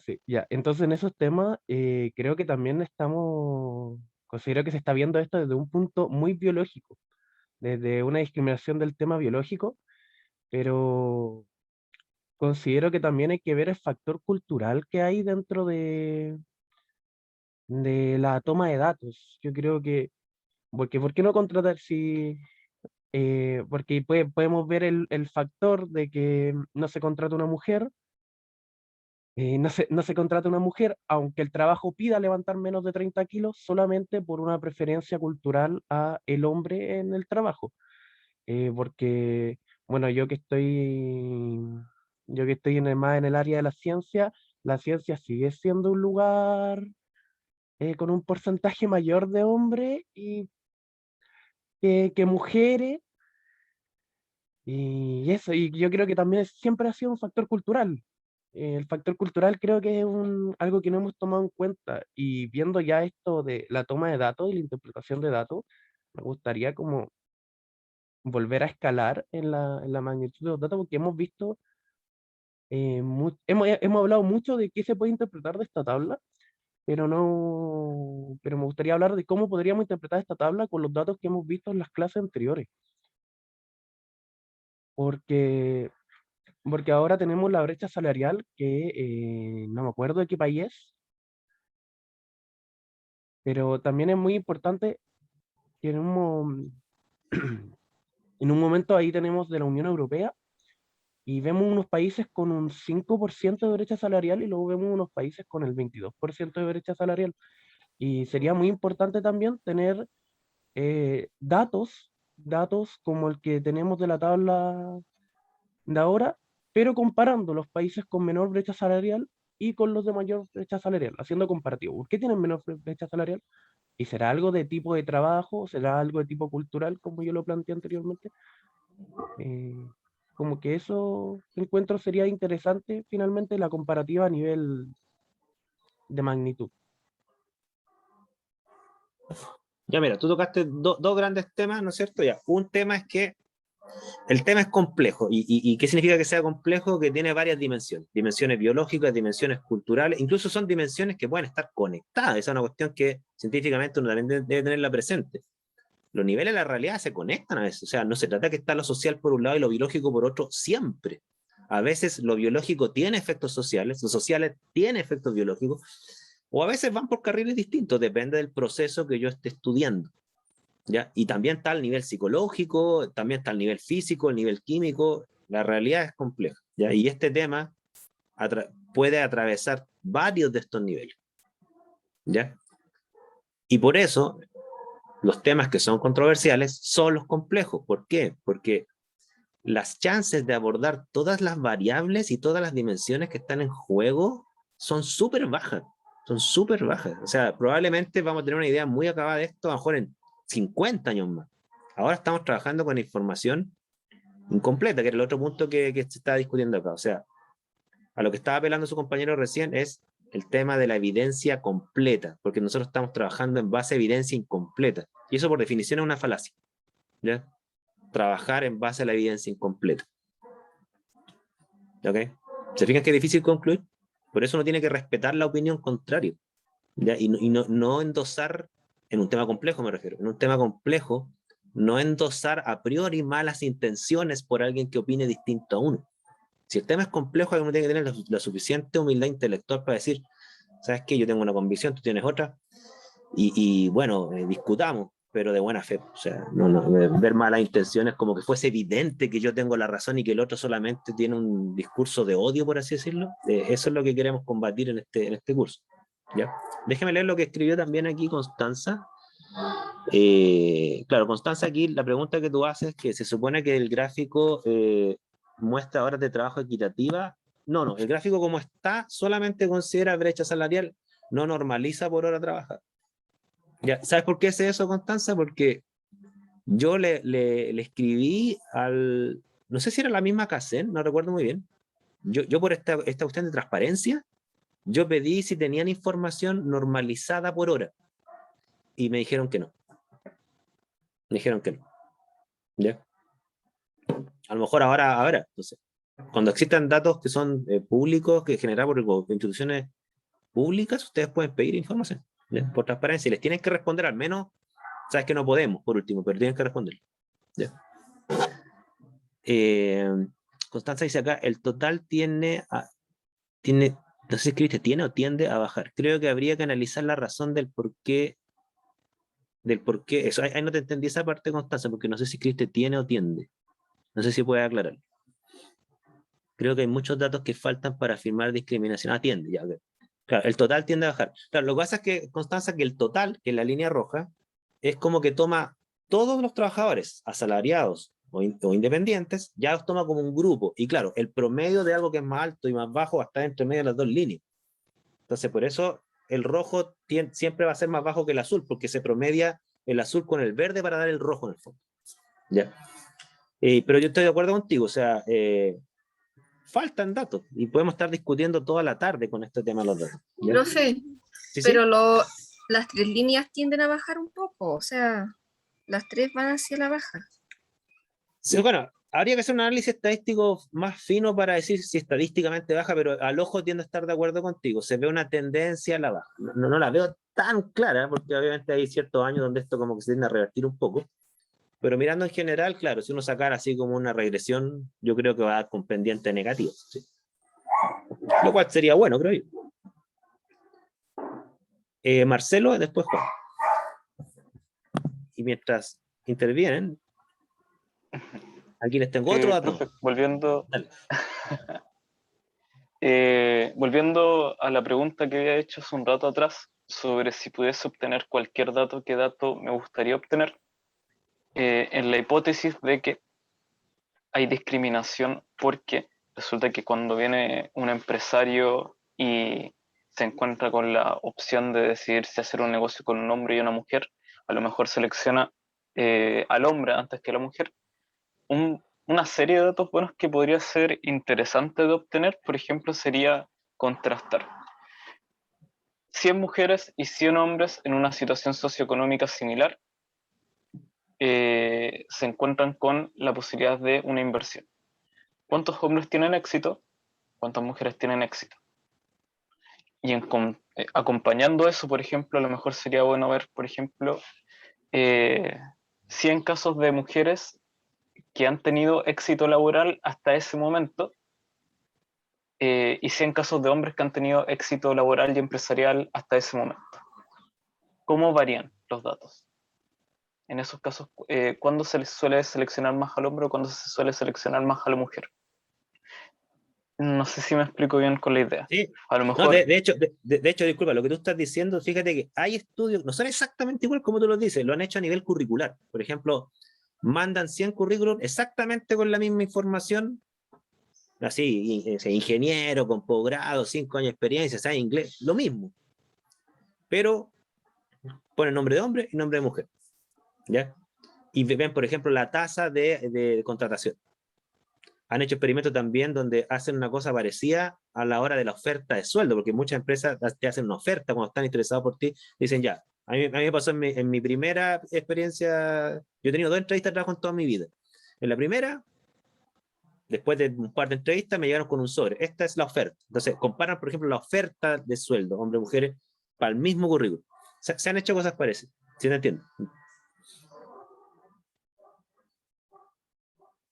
sí, ya. Entonces en esos temas creo que también considero que se está viendo esto desde un punto muy biológico, desde una discriminación del tema biológico, pero considero que también hay que ver el factor cultural que hay dentro de la toma de datos. Yo creo que, porque ¿por qué no contratar si... porque podemos ver el factor de que no se contrata una mujer, no se contrata una mujer, aunque el trabajo pida levantar menos de 30 kilos, solamente por una preferencia cultural a el hombre en el trabajo. Porque, bueno, yo que estoy más en el área de la ciencia sigue siendo un lugar con un porcentaje mayor de hombres que mujeres, y eso, y yo creo que también siempre ha sido un factor cultural. El factor cultural creo que es algo que no hemos tomado en cuenta, y viendo ya esto de la toma de datos y la interpretación de datos, me gustaría como volver a escalar en la magnitud de los datos, porque hemos visto, hemos hablado mucho de qué se puede interpretar de esta tabla, pero me gustaría hablar de cómo podríamos interpretar esta tabla con los datos que hemos visto en las clases anteriores, porque, porque ahora tenemos la brecha salarial que no me acuerdo de qué país es, pero también es muy importante que en un momento ahí tenemos de la Unión Europea, y vemos unos países con un 5% de brecha salarial y luego vemos unos países con el 22% de brecha salarial. Y sería muy importante también tener datos como el que tenemos de la tabla de ahora, pero comparando los países con menor brecha salarial y con los de mayor brecha salarial, haciendo comparativo. ¿Por qué tienen menor brecha salarial? ¿Y será algo de tipo de trabajo? ¿Será algo de tipo cultural, como yo lo planteé anteriormente? Eh, Como que eso encuentro sería interesante finalmente la comparativa a nivel de magnitud. Ya mira, tú tocaste dos grandes temas, ¿no es cierto? Ya, un tema es que el tema es complejo. ¿Y qué significa que sea complejo? Que tiene varias dimensiones. Dimensiones biológicas, dimensiones culturales, incluso son dimensiones que pueden estar conectadas. Esa es una cuestión que científicamente uno también debe tenerla presente. Los niveles de la realidad se conectan a veces. O sea, no se trata que está lo social por un lado y lo biológico por otro siempre. A veces lo biológico tiene efectos sociales, los sociales tienen efectos biológicos, o a veces van por carriles distintos, depende del proceso que yo esté estudiando. ¿Ya? Y también está el nivel psicológico, también está el nivel físico, el nivel químico, la realidad es compleja, ¿ya? Y este tema puede atravesar varios de estos niveles, ¿ya? Y por eso los temas que son controversiales son los complejos. ¿Por qué? Porque las chances de abordar todas las variables y todas las dimensiones que están en juego son súper bajas, son súper bajas. O sea, probablemente vamos a tener una idea muy acabada de esto a lo mejor en 50 años más. Ahora estamos trabajando con información incompleta, que era el otro punto que se está discutiendo acá. O sea, a lo que estaba apelando su compañero recién es el tema de la evidencia completa, porque nosotros estamos trabajando en base a evidencia incompleta. Y eso por definición es una falacia, ¿ya? Trabajar en base a la evidencia incompleta. ¿Ok? ¿Se fijan que es difícil concluir? Por eso uno tiene que respetar la opinión contraria, ¿ya? Y no endosar, en un tema complejo me refiero, en un tema complejo, no endosar a priori malas intenciones por alguien que opine distinto a uno. Si el tema es complejo, uno tiene que tener la suficiente humildad intelectual para decir, ¿sabes qué? Yo tengo una convicción, tú tienes otra, y bueno, discutamos, pero de buena fe. O sea, ver malas intenciones como que fuese evidente que yo tengo la razón y que el otro solamente tiene un discurso de odio, por así decirlo. Eso es lo que queremos combatir en este curso. ¿Ya? Déjeme leer lo que escribió también aquí Constanza. Claro, Constanza, aquí la pregunta que tú haces, que se supone que el gráfico muestra horas de trabajo equitativa. No, el gráfico como está solamente considera brecha salarial, no normaliza por hora trabajada. ¿Ya? ¿Sabes por qué es eso, Constanza? Porque yo le escribí no sé si era la misma CACEN, no recuerdo muy bien. Yo por esta cuestión de transparencia, yo pedí si tenían información normalizada por hora. Y me dijeron que no. Me dijeron que no. ¿Ya? A lo mejor ahora, entonces, cuando existan datos que son públicos, que generados por instituciones públicas, ustedes pueden pedir información, ¿ya? Por transparencia, y les tienen que responder al menos, sabes que no podemos, por último, pero tienen que responder. ¿Ya? Constanza dice acá, el total tiene, no sé si escribiste, tiene o tiende a bajar. Creo que habría que analizar la razón del por qué, eso, ahí no te entendí esa parte, Constanza, porque no sé si escribiste tiene o tiende. No sé si puedes aclarar. Creo que hay muchos datos que faltan para afirmar discriminación. Tiende, ya. Claro, el total tiende a bajar. Claro, lo que pasa es que, Constanza, que el total, que es la línea roja, es como que toma todos los trabajadores asalariados o independientes, ya los toma como un grupo. Y claro, el promedio de algo que es más alto y más bajo está entre medio de las dos líneas. Entonces, por eso el rojo siempre va a ser más bajo que el azul, porque se promedia el azul con el verde para dar el rojo en el fondo. ¿Ya? Pero yo estoy de acuerdo contigo, o sea, faltan datos y podemos estar discutiendo toda la tarde con este tema de los datos. ¿Ya? Profe, ¿Sí? pero las tres líneas tienden a bajar un poco, o sea, las tres van hacia la baja. Sí, bueno, habría que hacer un análisis estadístico más fino para decir si estadísticamente baja, pero al ojo tiendo a estar de acuerdo contigo. Se ve una tendencia a la baja. No la veo tan clara, porque obviamente hay ciertos años donde esto como que se tiende a revertir un poco. Pero mirando en general, claro, si uno sacara así como una regresión, yo creo que va a dar con pendiente negativo. ¿Sí? Lo cual sería bueno, creo yo. Marcelo, después Juan. Y mientras intervienen, aquí les tengo otro dato. Profe, volviendo a la pregunta que había hecho hace un rato atrás sobre si pudiese obtener cualquier dato, ¿qué dato me gustaría obtener? En la hipótesis de que hay discriminación porque resulta que cuando viene un empresario y se encuentra con la opción de decidir si hacer un negocio con un hombre y una mujer, a lo mejor selecciona al hombre antes que a la mujer. Una serie de datos buenos que podría ser interesante de obtener, por ejemplo, sería contrastar 100 mujeres y 100 hombres en una situación socioeconómica similar se encuentran con la posibilidad de una inversión. ¿Cuántos hombres tienen éxito? ¿Cuántas mujeres tienen éxito? Y acompañando eso, por ejemplo, a lo mejor sería bueno ver, por ejemplo, 100 casos de mujeres que han tenido éxito laboral hasta ese momento y 100 casos de hombres que han tenido éxito laboral y empresarial hasta ese momento. ¿Cómo varían los datos? En esos casos, ¿cuándo se les suele seleccionar más al hombre o cuándo se suele seleccionar más a la mujer? No sé si me explico bien con la idea. Sí. A lo mejor... No, de hecho, disculpa, lo que tú estás diciendo, fíjate que hay estudios, no son exactamente igual como tú lo dices, lo han hecho a nivel curricular. Por ejemplo, mandan 100 currículums exactamente con la misma información, así, ingeniero, con posgrado, 5 años de experiencia, sabe inglés, lo mismo. Pero ponen nombre de hombre y nombre de mujer. ¿Ya? Y ven, por ejemplo, la tasa de contratación. Han hecho experimentos también donde hacen una cosa parecida a la hora de la oferta de sueldo, porque muchas empresas te hacen una oferta cuando están interesados por ti, dicen ya, a mí me pasó en mi primera experiencia, yo he tenido 2 entrevistas de trabajo en toda mi vida. En la primera, después de un par de entrevistas, me llegaron con un sobre. Esta es la oferta. Entonces, comparan, por ejemplo, la oferta de sueldo, hombres y mujeres, para el mismo currículum. Se han hecho cosas parecidas, ¿sí te entiendo?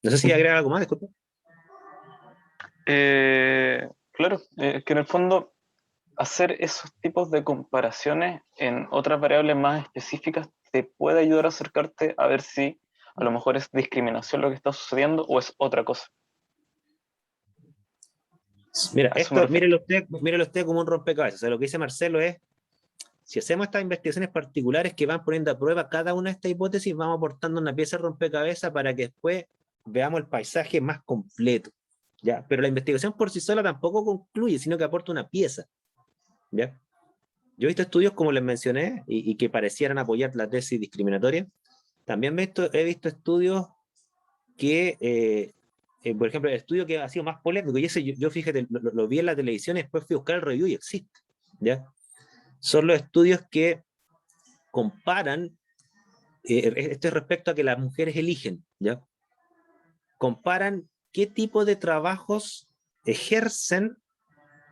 No sé si agregar algo más, disculpa. Claro, que en el fondo hacer esos tipos de comparaciones en otras variables más específicas te puede ayudar a acercarte a ver si a lo mejor es discriminación lo que está sucediendo o es otra cosa. Mira, A eso me esto, refiero. mírelo usted como un rompecabezas. O sea, lo que dice Marcelo es, si hacemos estas investigaciones particulares que van poniendo a prueba cada una de estas hipótesis, vamos aportando una pieza de rompecabezas para que después veamos el paisaje más completo, ¿ya? Pero la investigación por sí sola tampoco concluye, sino que aporta una pieza, ¿ya? Yo he visto estudios, como les mencioné, y que parecieran apoyar la tesis discriminatoria. También he visto estudios que, por ejemplo, el estudio que ha sido más polémico, y ese yo fíjate, lo vi en la televisión y después fui a buscar el review y existe, ¿ya? Son los estudios que comparan, esto es respecto a que las mujeres eligen, ¿ya? Comparan qué tipo de trabajos ejercen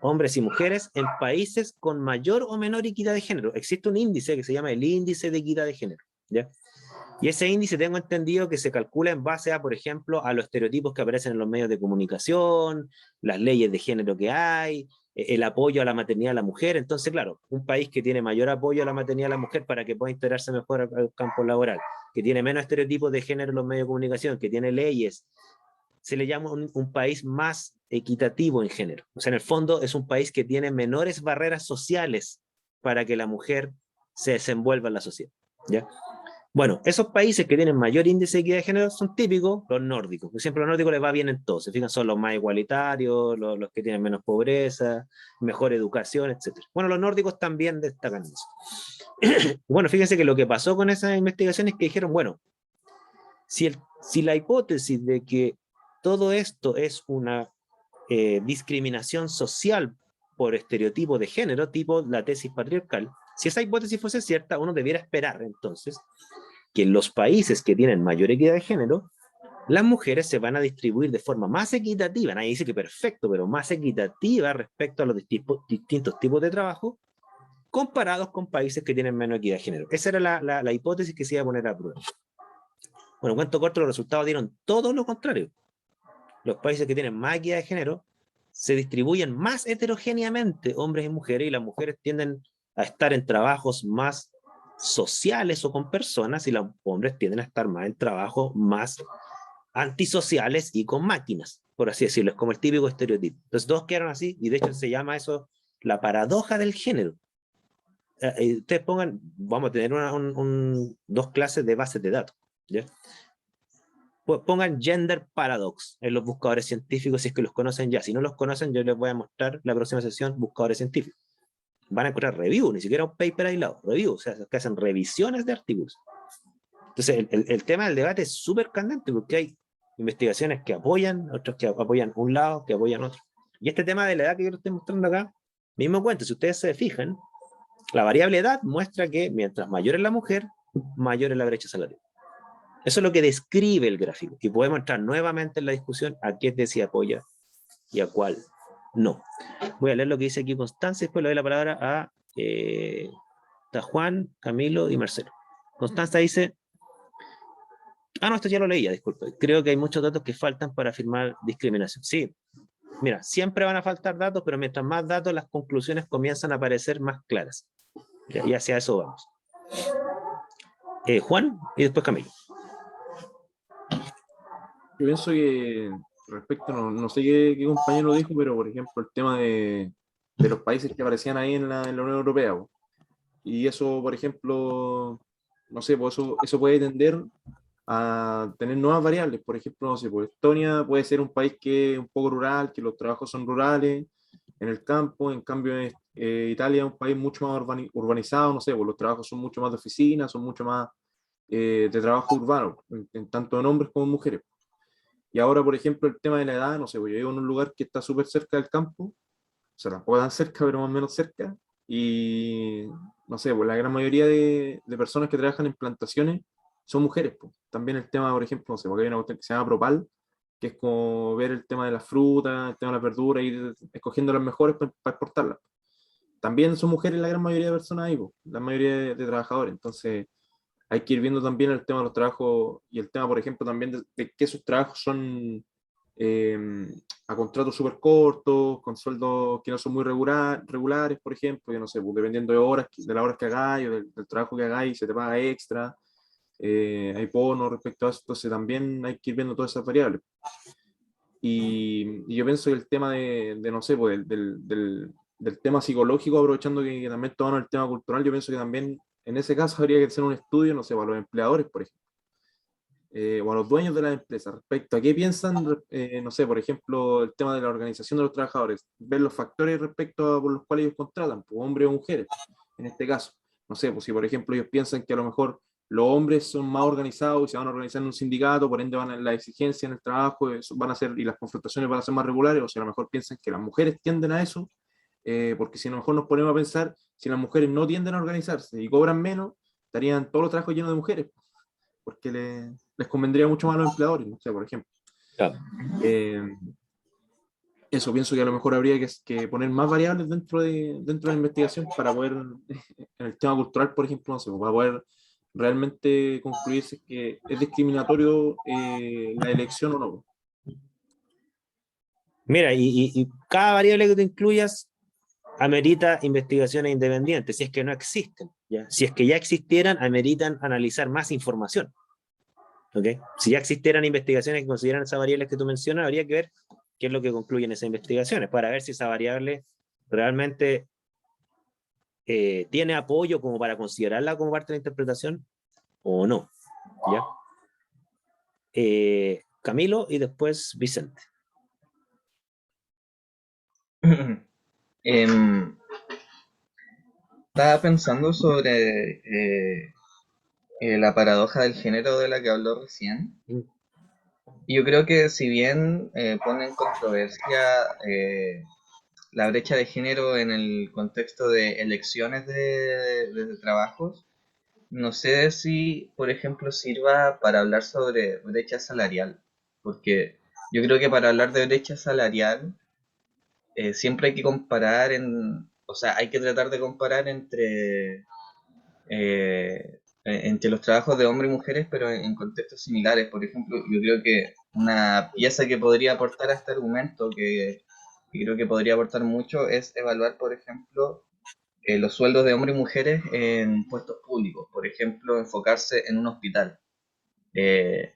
hombres y mujeres en países con mayor o menor equidad de género. Existe un índice que se llama el índice de equidad de género, ¿ya? Y ese índice tengo entendido que se calcula en base a, por ejemplo, a los estereotipos que aparecen en los medios de comunicación, las leyes de género que hay, el apoyo a la maternidad de la mujer. Entonces, claro, un país que tiene mayor apoyo a la maternidad de la mujer para que pueda integrarse mejor al campo laboral, que tiene menos estereotipos de género en los medios de comunicación, que tiene leyes, se le llama un país más equitativo en género. O sea, en el fondo es un país que tiene menores barreras sociales para que la mujer se desenvuelva en la sociedad, ¿ya? Bueno, esos países que tienen mayor índice de equidad de género son típicos los nórdicos. Por ejemplo, a los nórdicos les va bien en todo. Se fijan, son los más igualitarios, los que tienen menos pobreza, mejor educación, etc. Bueno, los nórdicos también destacan eso. Bueno, fíjense que lo que pasó con esas investigaciones es que dijeron, bueno, si la hipótesis de que todo esto es una discriminación social por estereotipo de género, tipo la tesis patriarcal, si esa hipótesis fuese cierta, uno debiera esperar entonces que en los países que tienen mayor equidad de género, las mujeres se van a distribuir de forma más equitativa, nadie dice que perfecto, pero más equitativa respecto a los distintos tipos de trabajo, comparados con países que tienen menos equidad de género. Esa era la hipótesis que se iba a poner a prueba. Bueno, cuento corto, los resultados dieron todo lo contrario. Los países que tienen más equidad de género se distribuyen más heterogéneamente, hombres y mujeres, y las mujeres tienden a estar en trabajos más sociales o con personas, y los hombres tienden a estar más en trabajos más antisociales y con máquinas, por así decirlo. Es como el típico estereotipo. Entonces todos quedaron así, y de hecho se llama eso la paradoja del género. Ustedes pongan, vamos a tener dos clases de bases de datos, ¿ya? Pongan gender paradox en los buscadores científicos si es que los conocen ya. Si no los conocen, yo les voy a mostrar la próxima sesión buscadores científicos. Van a encontrar review, ni siquiera un paper aislado, review, o sea, que hacen revisiones de artículos. Entonces, el tema del debate es súper candente porque hay investigaciones que apoyan, otras que apoyan un lado, que apoyan otro. Y este tema de la edad que yo les estoy mostrando acá, mismo cuento, si ustedes se fijan, la variable edad muestra que mientras mayor es la mujer, mayor es la brecha salarial. Eso es lo que describe el gráfico. Y podemos entrar nuevamente en la discusión a qué tesis apoya y a cuál no. Voy a leer lo que dice aquí Constanza y después le doy la palabra a Juan, Camilo y Marcelo. Constanza dice, no, esto ya lo leía, disculpe. Creo que hay muchos datos que faltan para afirmar discriminación. Sí, mira, siempre van a faltar datos, pero mientras más datos, las conclusiones comienzan a parecer más claras. Y hacia eso vamos. Juan y después Camilo. Yo pienso que respecto, no sé qué compañero dijo, pero por ejemplo el tema de los países que aparecían ahí en la Unión Europea, po. Y eso, por ejemplo, no sé, pues eso puede tender a tener nuevas variables. Por ejemplo, no sé, pues Estonia puede ser un país que es un poco rural, que los trabajos son rurales, en el campo. En cambio, Italia es un país mucho más urbanizado, no sé, pues los trabajos son mucho más de oficina, son mucho más de trabajo urbano, tanto en hombres como en mujeres. Y ahora, por ejemplo, el tema de la edad, no sé, pues yo vivo en un lugar que está súper cerca del campo, o sea, tampoco tan cerca, pero más o menos cerca, y no sé, pues la gran mayoría de personas que trabajan en plantaciones son mujeres, pues. También el tema, por ejemplo, no sé, porque hay una cuestión que se llama Propal, que es como ver el tema de las frutas, el tema de las verduras, y ir escogiendo las mejores para exportarlas. También son mujeres la gran mayoría de personas ahí, pues, la mayoría de trabajadores. Entonces hay que ir viendo también el tema de los trabajos y el tema, por ejemplo, también de que esos trabajos son a contratos súper cortos, con sueldos que no son muy regulares, por ejemplo, yo no sé, pues, dependiendo de horas, de las horas que hagáis o del trabajo que hagáis, se te paga extra, hay bonos respecto a eso, entonces también hay que ir viendo todas esas variables. Y yo pienso que el tema no sé, pues, del tema psicológico, aprovechando que también toman el tema cultural, yo pienso que también en ese caso habría que hacer un estudio, no sé, para los empleadores, por ejemplo, o a los dueños de las empresas, respecto a qué piensan, no sé, por ejemplo, el tema de la organización de los trabajadores, ver los factores respecto a por los cuales ellos contratan, pues, hombres o mujeres, en este caso. No sé, pues si por ejemplo ellos piensan que a lo mejor los hombres son más organizados y se van a organizar en un sindicato, por ende la exigencia en el trabajo van a ser, y las confrontaciones van a ser más regulares, o si a lo mejor piensan que las mujeres tienden a eso, porque si a lo mejor nos ponemos a pensar, si las mujeres no tienden a organizarse y cobran menos, estarían todos los trabajos llenos de mujeres, porque les convendría mucho más a los empleadores, no sé, por ejemplo. Claro. Eso, pienso que a lo mejor habría que poner más variables dentro de la investigación para poder, en el tema cultural, por ejemplo, no sé, para poder realmente concluir si es que es discriminatorio la elección o no. Mira, y cada variable que tú incluyas amerita investigaciones independientes, si es que no existen, ¿ya? Si es que ya existieran, ameritan analizar más información. ¿Okay? Si ya existieran investigaciones que consideran esas variables que tú mencionas, habría que ver qué es lo que concluyen esas investigaciones, para ver si esa variable realmente tiene apoyo como para considerarla como parte de la interpretación o no. ¿Ya? Camilo y después Vicente. Estaba pensando sobre la paradoja del género de la que habló recién. Yo creo que si bien pone en controversia la brecha de género en el contexto de elecciones de trabajos, no sé si, por ejemplo, sirva para hablar sobre brecha salarial, porque yo creo que para hablar de brecha salarial siempre hay que comparar o sea, hay que tratar de comparar entre los trabajos de hombres y mujeres, pero en contextos similares. Por ejemplo, yo creo que una pieza que podría aportar a este argumento, que creo que podría aportar mucho, es evaluar, por ejemplo, los sueldos de hombres y mujeres en puestos públicos. Por ejemplo, enfocarse en un hospital. Eh,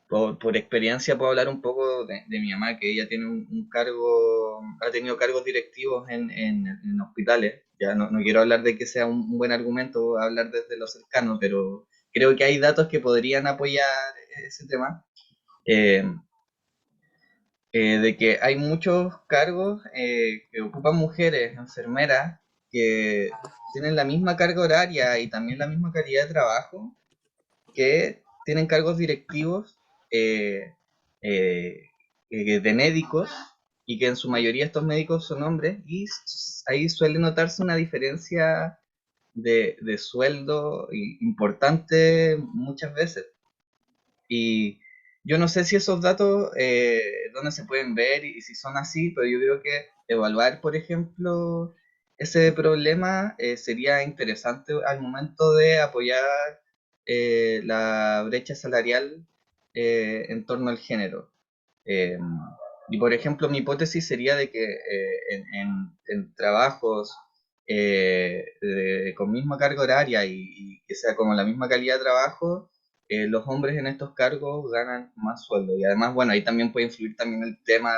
por experiencia puedo hablar un poco de mi mamá, que ella tiene un cargo, ha tenido cargos directivos en hospitales. Ya no quiero hablar de que sea un buen argumento hablar desde lo cercano, pero creo que hay datos que podrían apoyar ese tema. Eh, de que hay muchos cargos que ocupan mujeres, enfermeras, que tienen la misma carga horaria y también la misma calidad de trabajo, que tienen cargos directivos eh, eh, de médicos, y que en su mayoría estos médicos son hombres, y ahí suele notarse una diferencia de sueldo importante muchas veces. Y yo no sé si esos datos dónde se pueden ver y si son así, pero yo creo que evaluar, por ejemplo, ese problema sería interesante al momento de apoyar la brecha salarial en torno al género. Eh, y por ejemplo, mi hipótesis sería de que en trabajos con misma carga horaria y que sea como la misma calidad de trabajo, los hombres en estos cargos ganan más sueldo. Y además, bueno, ahí también puede influir también el tema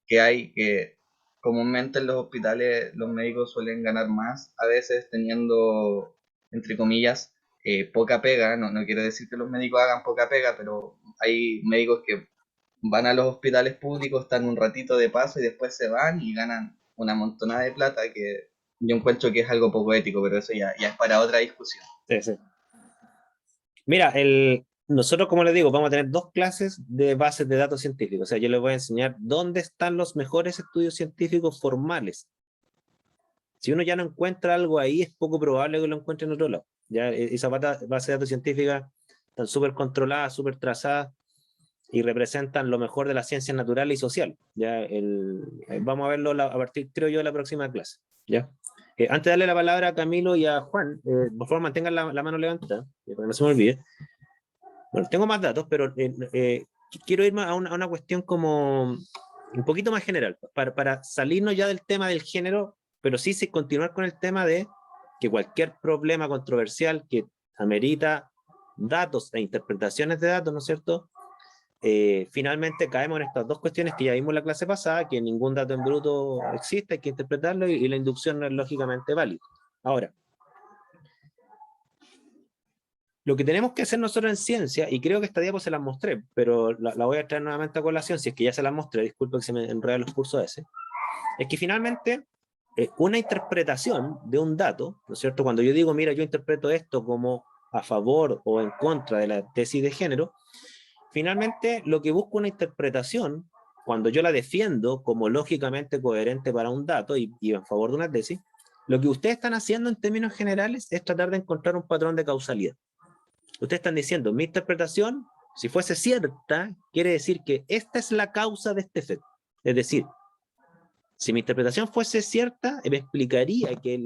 que hay, que comúnmente en los hospitales los médicos suelen ganar más, a veces teniendo, entre comillas, poca pega. No quiero decir que los médicos hagan poca pega, pero hay médicos que van a los hospitales públicos, están un ratito de paso y después se van y ganan una montonada de plata, que yo encuentro que es algo poco ético, pero eso ya es para otra discusión. Sí, sí. Mira, nosotros, como les digo, vamos a tener 2 clases de bases de datos científicos. O sea, yo les voy a enseñar dónde están los mejores estudios científicos formales. Si uno ya no encuentra algo ahí, es poco probable que lo encuentre en otro lado. Ya esa base de datos científicas están súper controladas, súper trazadas y representan lo mejor de las ciencias naturales y sociales. ¿Ya? Vamos a verlo a partir, creo yo, de la próxima clase. ¿Ya? Antes de darle la palabra a Camilo y a Juan, por favor mantengan la mano levantada, para que no se me olvide. Bueno, tengo más datos, pero quiero irme a una cuestión como un poquito más general, para salirnos ya del tema del género, pero sí continuar con el tema de que cualquier problema controversial que amerita datos e interpretaciones de datos, ¿no es cierto? Finalmente caemos en estas dos cuestiones que ya vimos en la clase pasada, que ningún dato en bruto existe, hay que interpretarlo, y la inducción no es lógicamente válida. Ahora, lo que tenemos que hacer nosotros en ciencia, y creo que esta diapo se la mostré, pero la voy a traer nuevamente a colación, si es que ya se la mostré, disculpe que se me enredan los cursos ese, es que finalmente una interpretación de un dato, ¿no es cierto? Cuando yo digo, mira, yo interpreto esto como a favor o en contra de la tesis de género, finalmente lo que busco una interpretación, cuando yo la defiendo como lógicamente coherente para un dato y en favor de una tesis, lo que ustedes están haciendo en términos generales es tratar de encontrar un patrón de causalidad. Ustedes están diciendo, mi interpretación, si fuese cierta, quiere decir que esta es la causa de este efecto. Es decir, si mi interpretación fuese cierta, me explicaría que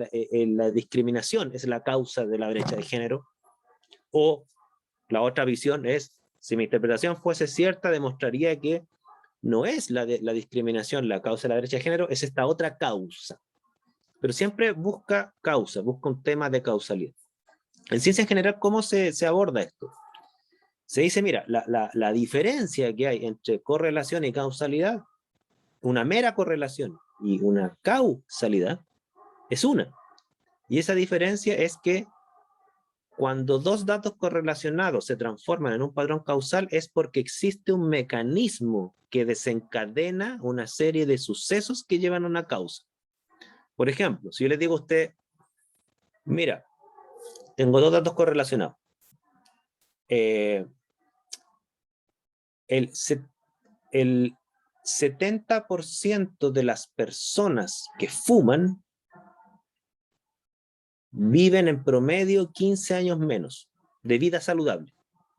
la discriminación es la causa de la brecha de género, o la otra visión es, si mi interpretación fuese cierta, demostraría que no es la discriminación la causa de la brecha de género, es esta otra causa. Pero siempre busca causa, busca un tema de causalidad. En ciencia en general, ¿cómo se aborda esto? Se dice, mira, la diferencia que hay entre correlación y causalidad, una mera correlación y una causalidad, es una. Y esa diferencia es que cuando dos datos correlacionados se transforman en un patrón causal es porque existe un mecanismo que desencadena una serie de sucesos que llevan a una causa. Por ejemplo, si yo les digo a usted, mira, tengo dos datos correlacionados. El 70% de las personas que fuman viven en promedio 15 años menos de vida saludable.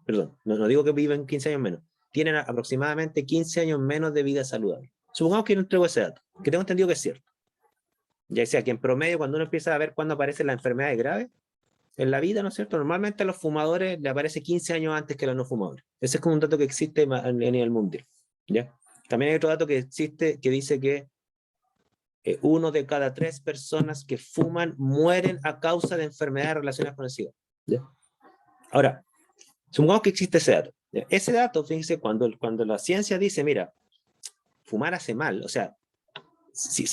Perdón, no digo que viven 15 años menos. Tienen aproximadamente 15 años menos de vida saludable. Supongamos que no entrego ese dato, que tengo entendido que es cierto. Ya sea que en promedio, cuando uno empieza a ver cuándo aparecen las enfermedades graves en la vida, ¿no es cierto? Normalmente a los fumadores le aparece 15 años antes que a los no fumadores. Ese es como un dato que existe a nivel mundial. ¿Ya? También hay otro dato que existe que dice que 1 de cada 3 personas que fuman mueren a causa de enfermedades relacionadas con el cigarro. ¿Ya? Ahora, supongamos que existe ese dato. ¿Ya? Ese dato, fíjense, cuando la ciencia dice, mira, fumar hace mal, o sea, si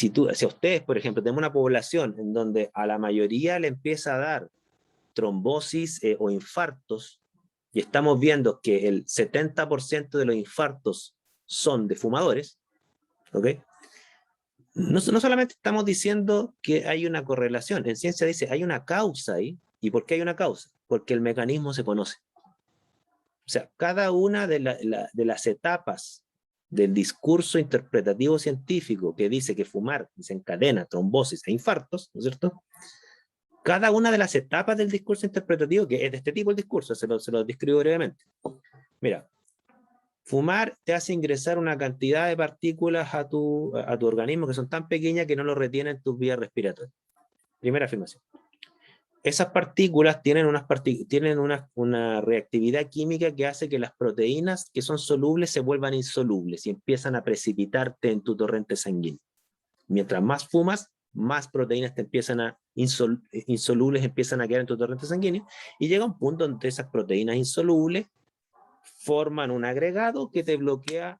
ustedes, por ejemplo, tenemos una población en donde a la mayoría le empieza a dar trombosis o infartos, y estamos viendo que el 70% de los infartos son de fumadores, ¿ok? No solamente estamos diciendo que hay una correlación, en ciencia dice hay una causa ahí. ¿Y por qué hay una causa? Porque el mecanismo se conoce. O sea, cada una de las etapas del discurso interpretativo científico que dice que fumar desencadena trombosis e infartos, ¿no es cierto? Cada una de las etapas del discurso interpretativo, que es de este tipo el discurso, se lo describo brevemente. Mira, fumar te hace ingresar una cantidad de partículas a tu organismo que son tan pequeñas que no lo retienen tus vías respiratorias. Primera afirmación. Esas partículas tienen una reactividad química que hace que las proteínas que son solubles se vuelvan insolubles y empiezan a precipitarte en tu torrente sanguíneo. Mientras más fumas, más proteínas te empiezan insolubles empiezan a quedar en tu torrente sanguíneo, y llega un punto donde esas proteínas insolubles forman un agregado que te bloquea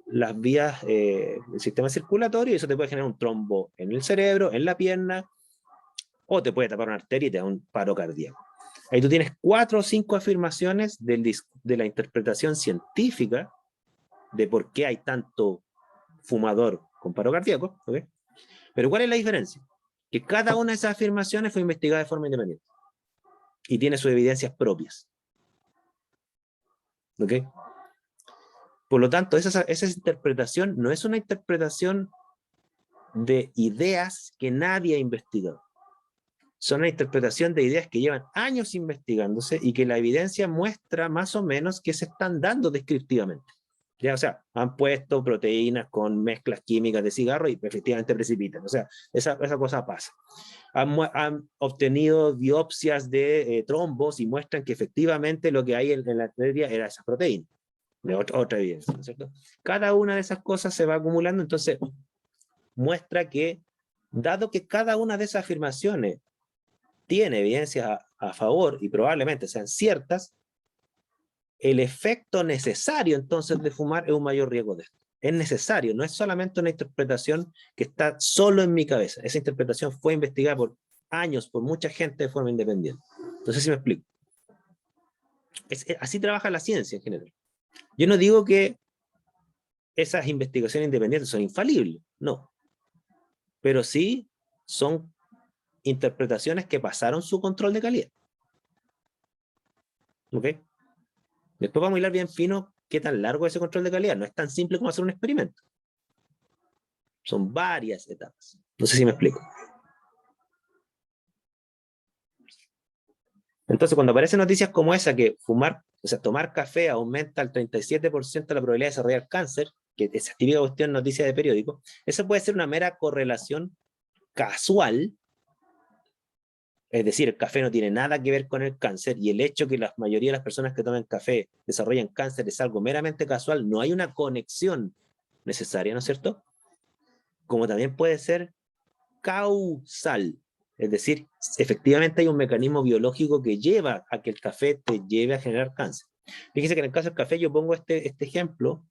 las vías del sistema circulatorio, y eso te puede generar un trombo en el cerebro, en la pierna, o te puede tapar una arteria y te da un paro cardíaco. Ahí tú tienes 4 o 5 afirmaciones de la interpretación científica de por qué hay tanto fumador con paro cardíaco, ¿okay? Pero ¿cuál es la diferencia? Que cada una de esas afirmaciones fue investigada de forma independiente y tiene sus evidencias propias. ¿Ok? Por lo tanto, esa interpretación no es una interpretación de ideas que nadie ha investigado. Son una interpretación de ideas que llevan años investigándose y que la evidencia muestra más o menos que se están dando descriptivamente. ¿Ya? O sea, han puesto proteínas con mezclas químicas de cigarro y efectivamente precipitan. O sea, esa cosa pasa. Han obtenido biopsias de trombos y muestran que efectivamente lo que hay en la arteria era esa proteína. de otra evidencia, ¿no es cierto? Cada una de esas cosas se va acumulando, entonces muestra que, dado que cada una de esas afirmaciones tiene evidencias a favor y probablemente sean ciertas, el efecto necesario entonces de fumar es un mayor riesgo de esto. Es necesario, no es solamente una interpretación que está solo en mi cabeza. Esa interpretación fue investigada por años, por mucha gente de forma independiente. Entonces, si me explico. Así trabaja la ciencia en general. Yo no digo que esas investigaciones independientes son infalibles, no. Pero sí son interpretaciones que pasaron su control de calidad. ¿Ok? Después vamos a hilar bien fino qué tan largo es ese control de calidad. No es tan simple como hacer un experimento. Son varias etapas. No sé si me explico. Entonces, cuando aparecen noticias como esa, que fumar, o sea, tomar café aumenta el 37% la probabilidad de desarrollar cáncer, que esa típica cuestión noticia de periódico, eso puede ser una mera correlación casual. Es decir, el café no tiene nada que ver con el cáncer, y el hecho que la mayoría de las personas que toman café desarrollan cáncer es algo meramente casual, no hay una conexión necesaria, ¿no es cierto? Como también puede ser causal, es decir, efectivamente hay un mecanismo biológico que lleva a que el café te lleve a generar cáncer. Fíjense que en el caso del café yo pongo este ejemplo,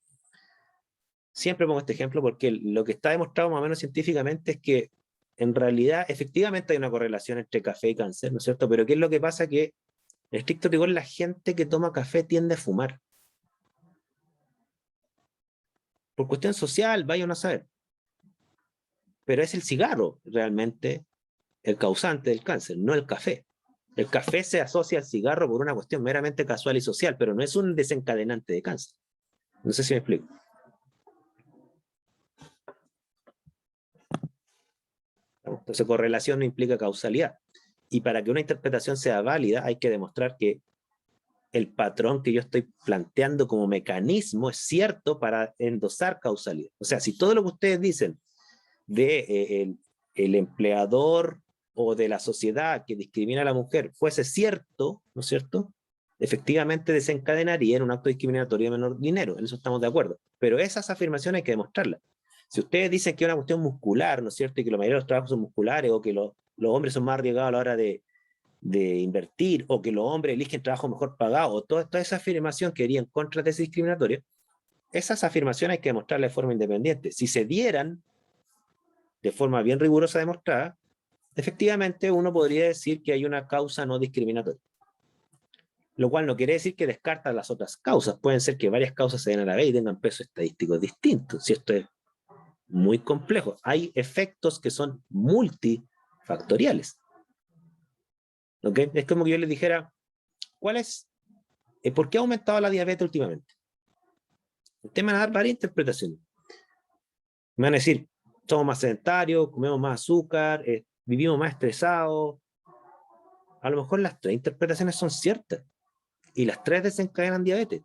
siempre pongo este ejemplo porque lo que está demostrado más o menos científicamente es que en realidad, efectivamente hay una correlación entre café y cáncer, ¿no es cierto? Pero ¿qué es lo que pasa? Que, en estricto rigor, la gente que toma café tiende a fumar. Por cuestión social, vaya uno a saber. Pero es el cigarro, realmente, el causante del cáncer, no el café. El café se asocia al cigarro por una cuestión meramente casual y social, pero no es un desencadenante de cáncer. No sé si me explico. Entonces, correlación no implica causalidad. Y para que una interpretación sea válida, hay que demostrar que el patrón que yo estoy planteando como mecanismo es cierto para endosar causalidad. O sea, si todo lo que ustedes dicen de el empleador o de la sociedad que discrimina a la mujer fuese cierto, ¿no es cierto? Efectivamente desencadenaría en un acto discriminatorio de menor dinero, en eso estamos de acuerdo. Pero esas afirmaciones hay que demostrarlas. Si ustedes dicen que es una cuestión muscular, ¿no es cierto? Y que la mayoría de los trabajos son musculares, o que los hombres son más arriesgados a la hora de invertir, o que los hombres eligen trabajo mejor pagado, o toda esa afirmación que iría en contra de ese discriminatorio, esas afirmaciones hay que demostrarlas de forma independiente. Si se dieran de forma bien rigurosa demostrada, efectivamente uno podría decir que hay una causa no discriminatoria. Lo cual no quiere decir que descartan las otras causas. Pueden ser que varias causas se den a la vez y tengan pesos estadísticos distintos. Si esto es muy complejo. Hay efectos que son multifactoriales. ¿Ok? Es como que yo les dijera, ¿por qué ha aumentado la diabetes últimamente? Ustedes me van a dar varias interpretaciones. Me van a decir, somos más sedentarios, comemos más azúcar, vivimos más estresados. A lo mejor las tres interpretaciones son ciertas y las tres desencadenan diabetes,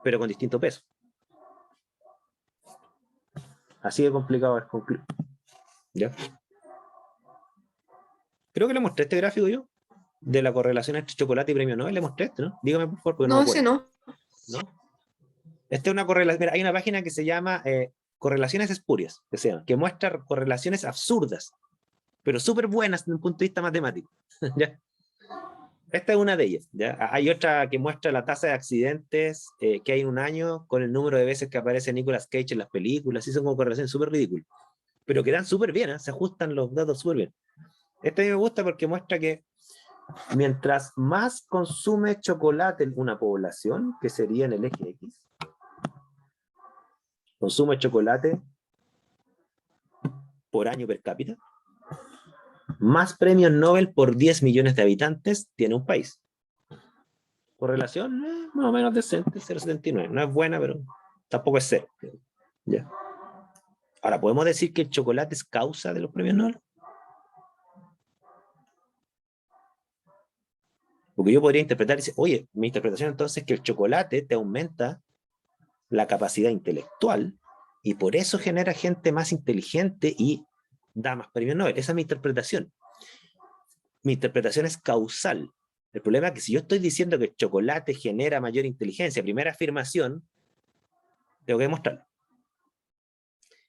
pero con distinto peso. Así de complicado es concluir. ¿Ya? Creo que le mostré este gráfico yo, de la correlación entre chocolate y premio Nobel. Le mostré este, ¿no? Dígame por favor, porque no me acuerdo. No. ¿No? Esta es una correlación. Mira, hay una página que se llama Correlaciones Espurias, que muestra correlaciones absurdas, pero súper buenas desde un punto de vista matemático. ¿Ya? Esta es una de ellas. ¿Ya? Hay otra que muestra la tasa de accidentes que hay en un año con el número de veces que aparece Nicolas Cage en las películas. Y son como correlaciones súper ridículas, pero que dan súper bien, se ajustan los datos súper bien. Esta a mí me gusta porque muestra que mientras más consume chocolate una población, que sería en el eje X, consume chocolate por año per cápita, más premios Nobel por 10 millones de habitantes tiene un país. Correlación más o menos decente, 0,79. No es buena, pero tampoco es cero. ¿Ya? Ahora, ¿podemos decir que el chocolate es causa de los premios Nobel? Porque yo podría interpretar y decir, oye, mi interpretación entonces es que el chocolate te aumenta la capacidad intelectual y por eso genera gente más inteligente y da más premios Nobel. Esa es mi interpretación. Mi interpretación es causal. El problema es que si yo estoy diciendo que el chocolate genera mayor inteligencia, primera afirmación, tengo que demostrarlo.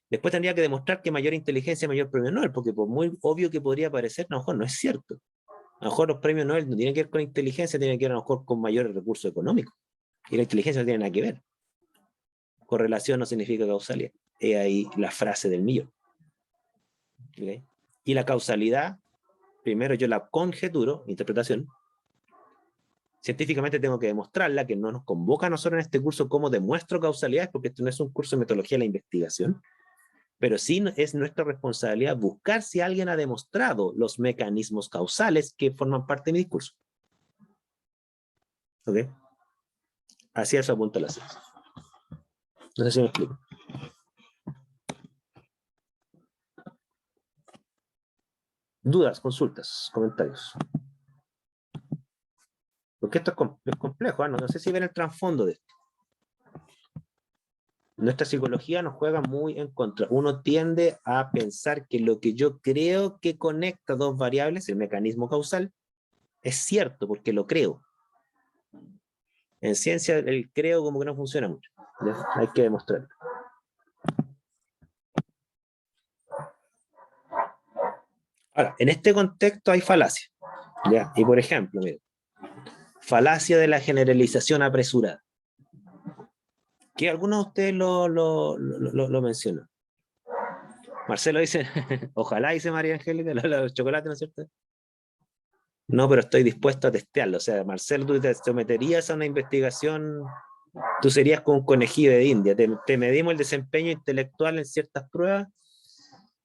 Después tendría que demostrar que mayor inteligencia es mayor premio Nobel, porque por muy obvio que podría parecer, a lo mejor no es cierto. A lo mejor los premios Nobel no tienen que ver con inteligencia, tienen que ver a lo mejor con mayores recursos económicos. Y la inteligencia no tiene nada que ver. Correlación no significa causalidad. Es ahí la frase del millón. ¿Okay? Y la causalidad, primero yo la conjeturo, interpretación. Científicamente tengo que demostrarla, que no nos convoca a nosotros en este curso cómo demuestro causalidades, porque esto no es un curso de metodología de la investigación, pero sí es nuestra responsabilidad buscar si alguien ha demostrado los mecanismos causales que forman parte de mi discurso. ¿Ok? Así eso apunta la ciencia. No sé si me explico. Dudas, consultas, comentarios. Porque esto es complejo, ¿eh? No sé si ven el trasfondo de esto. Nuestra psicología nos juega muy en contra. Uno tiende a pensar que lo que yo creo que conecta dos variables, el mecanismo causal, es cierto porque lo creo. En ciencia el creo como que no funciona mucho. ¿Ya? Hay que demostrarlo. Ahora, en este contexto hay falacia. ¿Ya? Y por ejemplo, miren, falacia de la generalización apresurada. Que algunos de ustedes lo mencionan. Marcelo dice, ojalá, dice María Angélica, los chocolates, ¿no es cierto? No, pero estoy dispuesto a testearlo. O sea, Marcelo, tú te someterías a una investigación, tú serías como un conejillo de India. Te medimos el desempeño intelectual en ciertas pruebas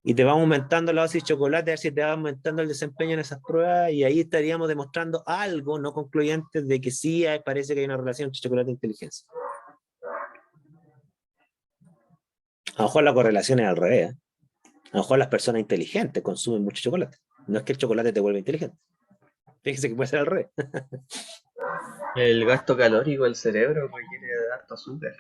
y te vamos aumentando la dosis de chocolate, a ver si te va aumentando el desempeño en esas pruebas, y ahí estaríamos demostrando algo no concluyente de que sí parece que hay una relación entre chocolate e inteligencia. A lo mejor la correlación es al revés. A lo mejor las personas inteligentes consumen mucho chocolate. No es que el chocolate te vuelva inteligente. Fíjese que puede ser al revés. El gasto calórico del cerebro requiere de harto azúcar.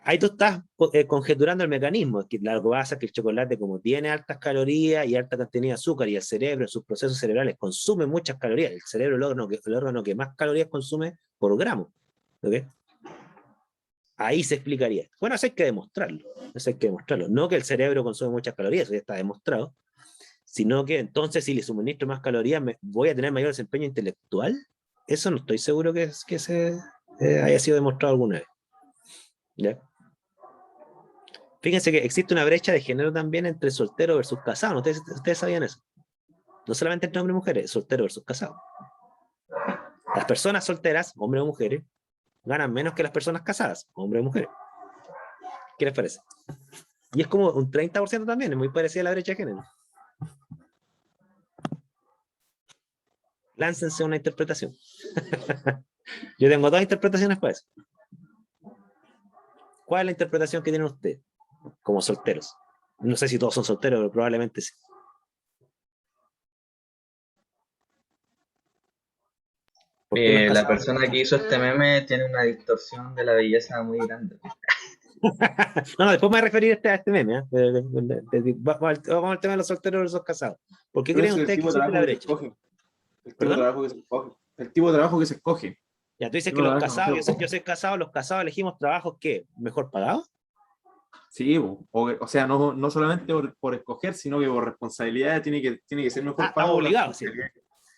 Ahí tú estás conjeturando el mecanismo. Es que lo que pasa es que el chocolate, como tiene altas calorías y alta cantidad de azúcar, y el cerebro en sus procesos cerebrales consume muchas calorías. El cerebro es el órgano que más calorías consume por gramo. ¿Okay? Ahí se explicaría. Bueno, eso hay que demostrarlo. Eso hay que demostrarlo. No que el cerebro consume muchas calorías, eso ya está demostrado, sino que entonces si le suministro más calorías, ¿voy a tener mayor desempeño intelectual? Eso no estoy seguro que se haya sido demostrado alguna vez. ¿Ya? Fíjense que existe una brecha de género también entre soltero versus casado. ¿Ustedes sabían eso? No solamente entre hombres y mujeres, soltero versus casado. Las personas solteras, hombres o mujeres, ganan menos que las personas casadas, hombres o mujeres. ¿Qué les parece? Y es como un 30% también, es muy parecida a la brecha de género. Láncense una interpretación. Yo tengo dos interpretaciones para eso. ¿Cuál es la interpretación que tienen ustedes como solteros? No sé si todos son solteros, pero probablemente sí. La persona que hizo este meme tiene una distorsión de la belleza muy grande. No, después me voy a referir a este meme. Vamos al tema de los solteros versus casados. ¿Por qué creen ustedes que existe la brecha? El tipo de trabajo que se escoge. Ya, tú dices que los casados, yo soy casado, los casados elegimos trabajos ¿qué? ¿Mejor pagados? Sí, o sea, no solamente por escoger, sino que por responsabilidad tiene que ser mejor pagado. Estamos obligados, sí.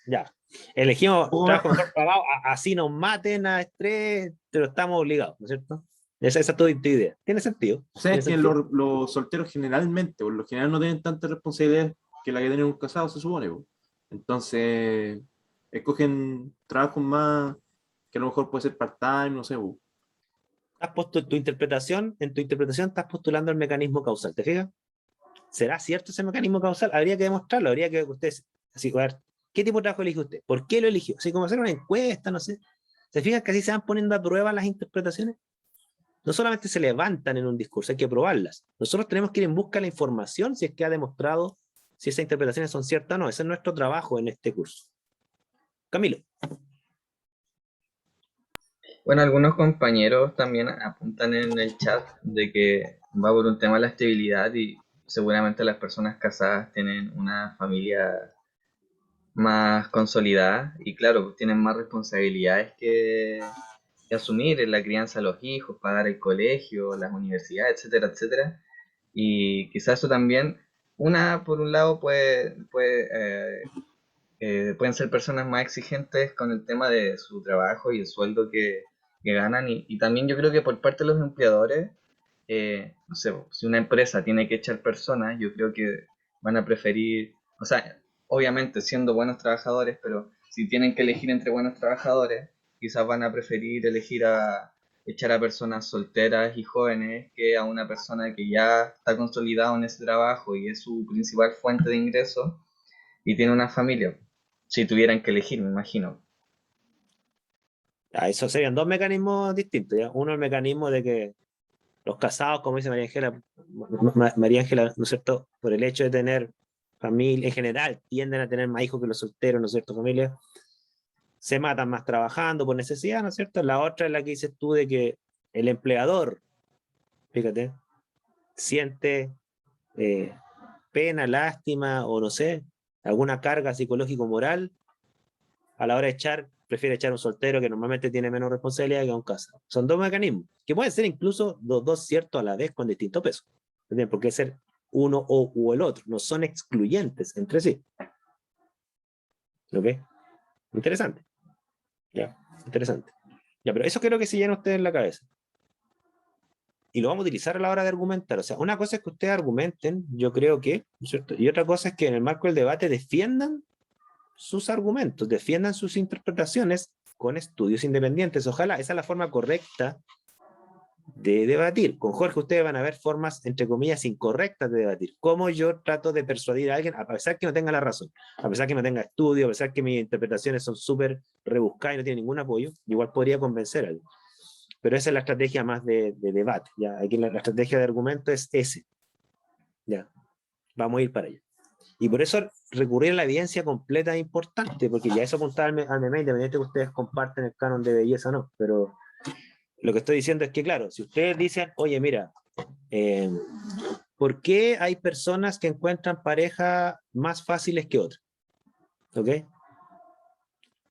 Ya. Elegimos trabajo mejor pagado, así nos maten a estrés, pero estamos obligados, ¿no es cierto? Esa es tu idea. Tiene sentido. O sea, es que los solteros generalmente, por lo general, no tienen tanta responsabilidad que la que tienen un casado, se supone. Entonces, escogen trabajos más que a lo mejor puede ser part-time, no sé. Has puesto en tu interpretación estás postulando el mecanismo causal, ¿te fijas? ¿Será cierto ese mecanismo causal? Habría que demostrarlo, habría que ustedes, así, a ver, ¿qué tipo de trabajo elige usted? ¿Por qué lo eligió? Así como hacer una encuesta, no sé. ¿Se fijan que así se van poniendo a prueba las interpretaciones? No solamente se levantan en un discurso, hay que probarlas. Nosotros tenemos que ir en busca de la información si es que ha demostrado si esas interpretaciones son ciertas o no. Ese es nuestro trabajo en este curso. Camilo. Bueno, algunos compañeros también apuntan en el chat de que va por un tema de la estabilidad y seguramente las personas casadas tienen una familia más consolidadas y claro, pues tienen más responsabilidades que asumir en la crianza de los hijos, pagar el colegio, las universidades, etcétera, etcétera. Y quizás eso también, por un lado, pueden ser personas más exigentes con el tema de su trabajo y el sueldo que ganan. Y también yo creo que por parte de los empleadores, no sé, si una empresa tiene que echar personas, yo creo que van a preferir, o sea, obviamente siendo buenos trabajadores, pero si tienen que elegir entre buenos trabajadores, quizás van a preferir echar a personas solteras y jóvenes que a una persona que ya está consolidada en ese trabajo y es su principal fuente de ingresos y tiene una familia. Si tuvieran que elegir, me imagino. Eso serían dos mecanismos distintos, ¿ya? Uno, el mecanismo de que los casados, como dice María Ángela, María Ángela, ¿no es cierto? Por el hecho de tener familia, en general, tienden a tener más hijos que los solteros, ¿no es cierto? Familia, se matan más trabajando por necesidad, ¿no es cierto? La otra es la que dices tú de que el empleador, fíjate, siente pena, lástima o no sé, alguna carga psicológico-moral a la hora de echar, prefiere echar a un soltero que normalmente tiene menos responsabilidad que a un casado. Son dos mecanismos que pueden ser incluso los dos ciertos a la vez con distinto peso. No tiene por qué ser uno o el otro, no son excluyentes entre sí. ¿Ok? Interesante. Ya, interesante. Ya, pero eso creo que se llena ustedes en la cabeza. Y lo vamos a utilizar a la hora de argumentar. O sea, una cosa es que ustedes argumenten, yo creo que, ¿no es cierto? Y otra cosa es que en el marco del debate defiendan sus argumentos, defiendan sus interpretaciones con estudios independientes. Ojalá, esa es la forma correcta de debatir. Con Jorge ustedes van a ver formas, entre comillas, incorrectas de debatir. Cómo yo trato de persuadir a alguien, a pesar que no tenga la razón, a pesar que no tenga estudio, a pesar que mis interpretaciones son súper rebuscadas y no tienen ningún apoyo, igual podría convencer a alguien. Pero esa es la estrategia más de debate. ¿Ya? Aquí la estrategia de argumento es ese. ¿Ya? Vamos a ir para allá. Y por eso recurrir a la evidencia completa es importante, porque ya eso apuntaba al meme, independiente de que ustedes comparten el canon de belleza o no. Pero lo que estoy diciendo es que, claro, si ustedes dicen, oye, mira, ¿por qué hay personas que encuentran pareja más fáciles que otras? ¿Ok?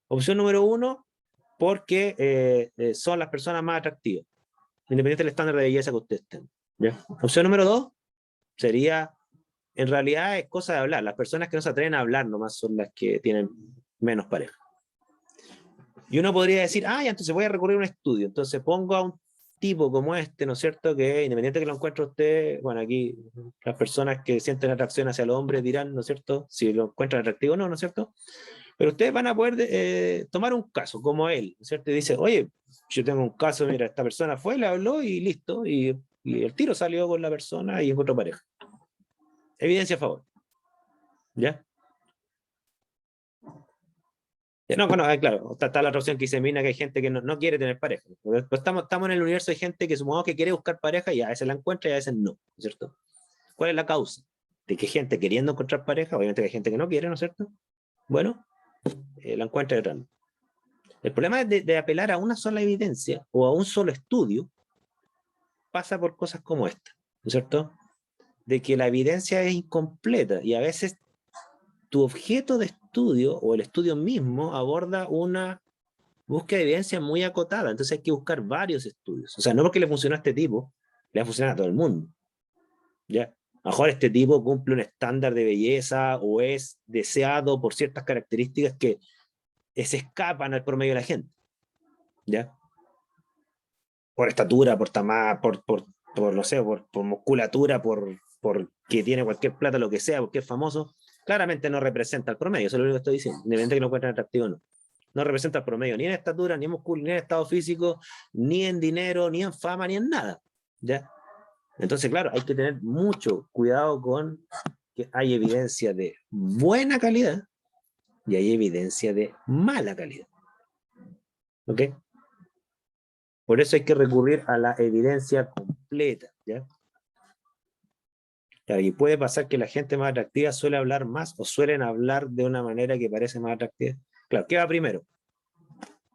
Opción número uno, porque son las personas más atractivas, independiente del estándar de belleza que ustedes tengan. ¿Ya? Opción número dos sería, en realidad es cosa de hablar. Las personas que no se atreven a hablar nomás son las que tienen menos pareja. Y uno podría decir, ya, entonces voy a recurrir a un estudio. Entonces pongo a un tipo como este, ¿no es cierto? Que independiente que lo encuentre usted, bueno, aquí las personas que sienten atracción hacia el hombre dirán, ¿no es cierto? Si lo encuentran atractivo o no, ¿no es cierto? Pero ustedes van a poder tomar un caso como él, ¿no es cierto? Y dice, oye, yo tengo un caso, mira, esta persona fue, le habló y listo, y el tiro salió con la persona y encontró pareja. Evidencia a favor. ¿Ya? No, bueno, claro, está la otra opción que dice Mina, que hay gente que no quiere tener pareja. Pero estamos en el universo de gente que supongamos que quiere buscar pareja y a veces la encuentra y a veces no, ¿no es cierto? ¿Cuál es la causa? De que gente queriendo encontrar pareja, obviamente que hay gente que no quiere, ¿no es cierto? Bueno, la encuentra y otra no. El problema de apelar a una sola evidencia o a un solo estudio pasa por cosas como esta, ¿no es cierto? De que la evidencia es incompleta y a veces tu objeto de estudio o el estudio mismo aborda una búsqueda de evidencia muy acotada, entonces hay que buscar varios estudios. O sea, no porque le funcionó a este tipo, le va a funcionar a todo el mundo. ¿Ya? A lo mejor este tipo cumple un estándar de belleza o es deseado por ciertas características que se escapan al promedio de la gente. ¿Ya? Por estatura, por tamaño, por no sé, por musculatura, por que tiene cualquier plata, lo que sea, porque es famoso, claramente no representa el promedio, eso es lo único que estoy diciendo, independientemente de que lo encuentren atractivo o no. No representa el promedio, ni en estatura, ni en músculo, ni en estado físico, ni en dinero, ni en fama, ni en nada. ¿Ya? Entonces, claro, hay que tener mucho cuidado con que hay evidencia de buena calidad y hay evidencia de mala calidad. ¿Ok? Por eso hay que recurrir a la evidencia completa. ¿Ya? Claro, y puede pasar que la gente más atractiva suele hablar más o suelen hablar de una manera que parece más atractiva. Claro, ¿qué va primero?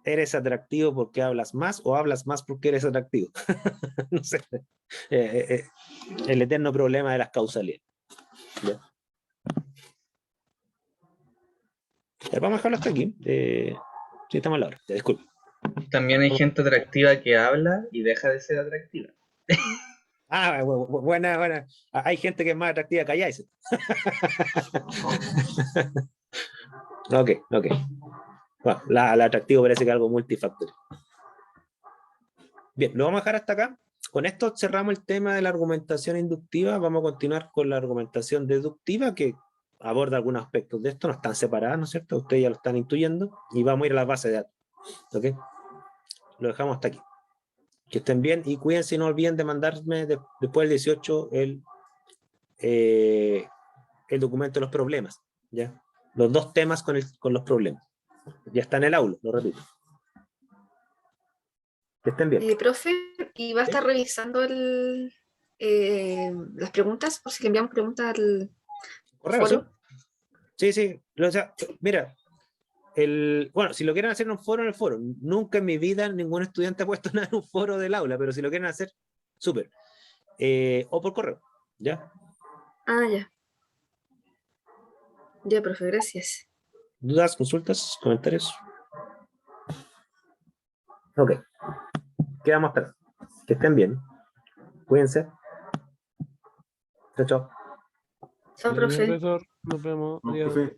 ¿Eres atractivo porque hablas más o hablas más porque eres atractivo? No sé. El eterno problema de las causalidades. ¿Ya? Vamos a dejarlo hasta aquí. Sí, estamos a la hora. Ya, disculpe. También hay gente atractiva que habla y deja de ser atractiva. Buena, buena. Hay gente que es más atractiva que allá. Ok. Bueno, la atractivo parece que es algo multifactorial. Bien, lo vamos a dejar hasta acá. Con esto cerramos el tema de la argumentación inductiva. Vamos a continuar con la argumentación deductiva, que aborda algunos aspectos de esto. No están separadas, ¿no es cierto? Ustedes ya lo están intuyendo. Y vamos a ir a la base de datos. ¿Ok? Lo dejamos hasta aquí. Que estén bien y cuídense y no olviden de mandarme después del 18 el documento de los problemas. ¿Ya? Los dos temas con los problemas. Ya está en el aula, lo repito. Que estén bien. Profe, ¿y va a estar revisando las preguntas? Por si le enviamos preguntas al Correo, foro. Sí. O sea, mira, bueno, si lo quieren hacer en un foro, en el foro. Nunca en mi vida ningún estudiante ha puesto nada en un foro del aula, pero si lo quieren hacer, súper. O por correo, ¿ya? Ya. Ya, profe, gracias. ¿Dudas, consultas, comentarios? Ok. Quedamos hasta. Que estén bien. Cuídense. Chao. Chao, profe. Profesor, nos vemos. No, Adiós. profe.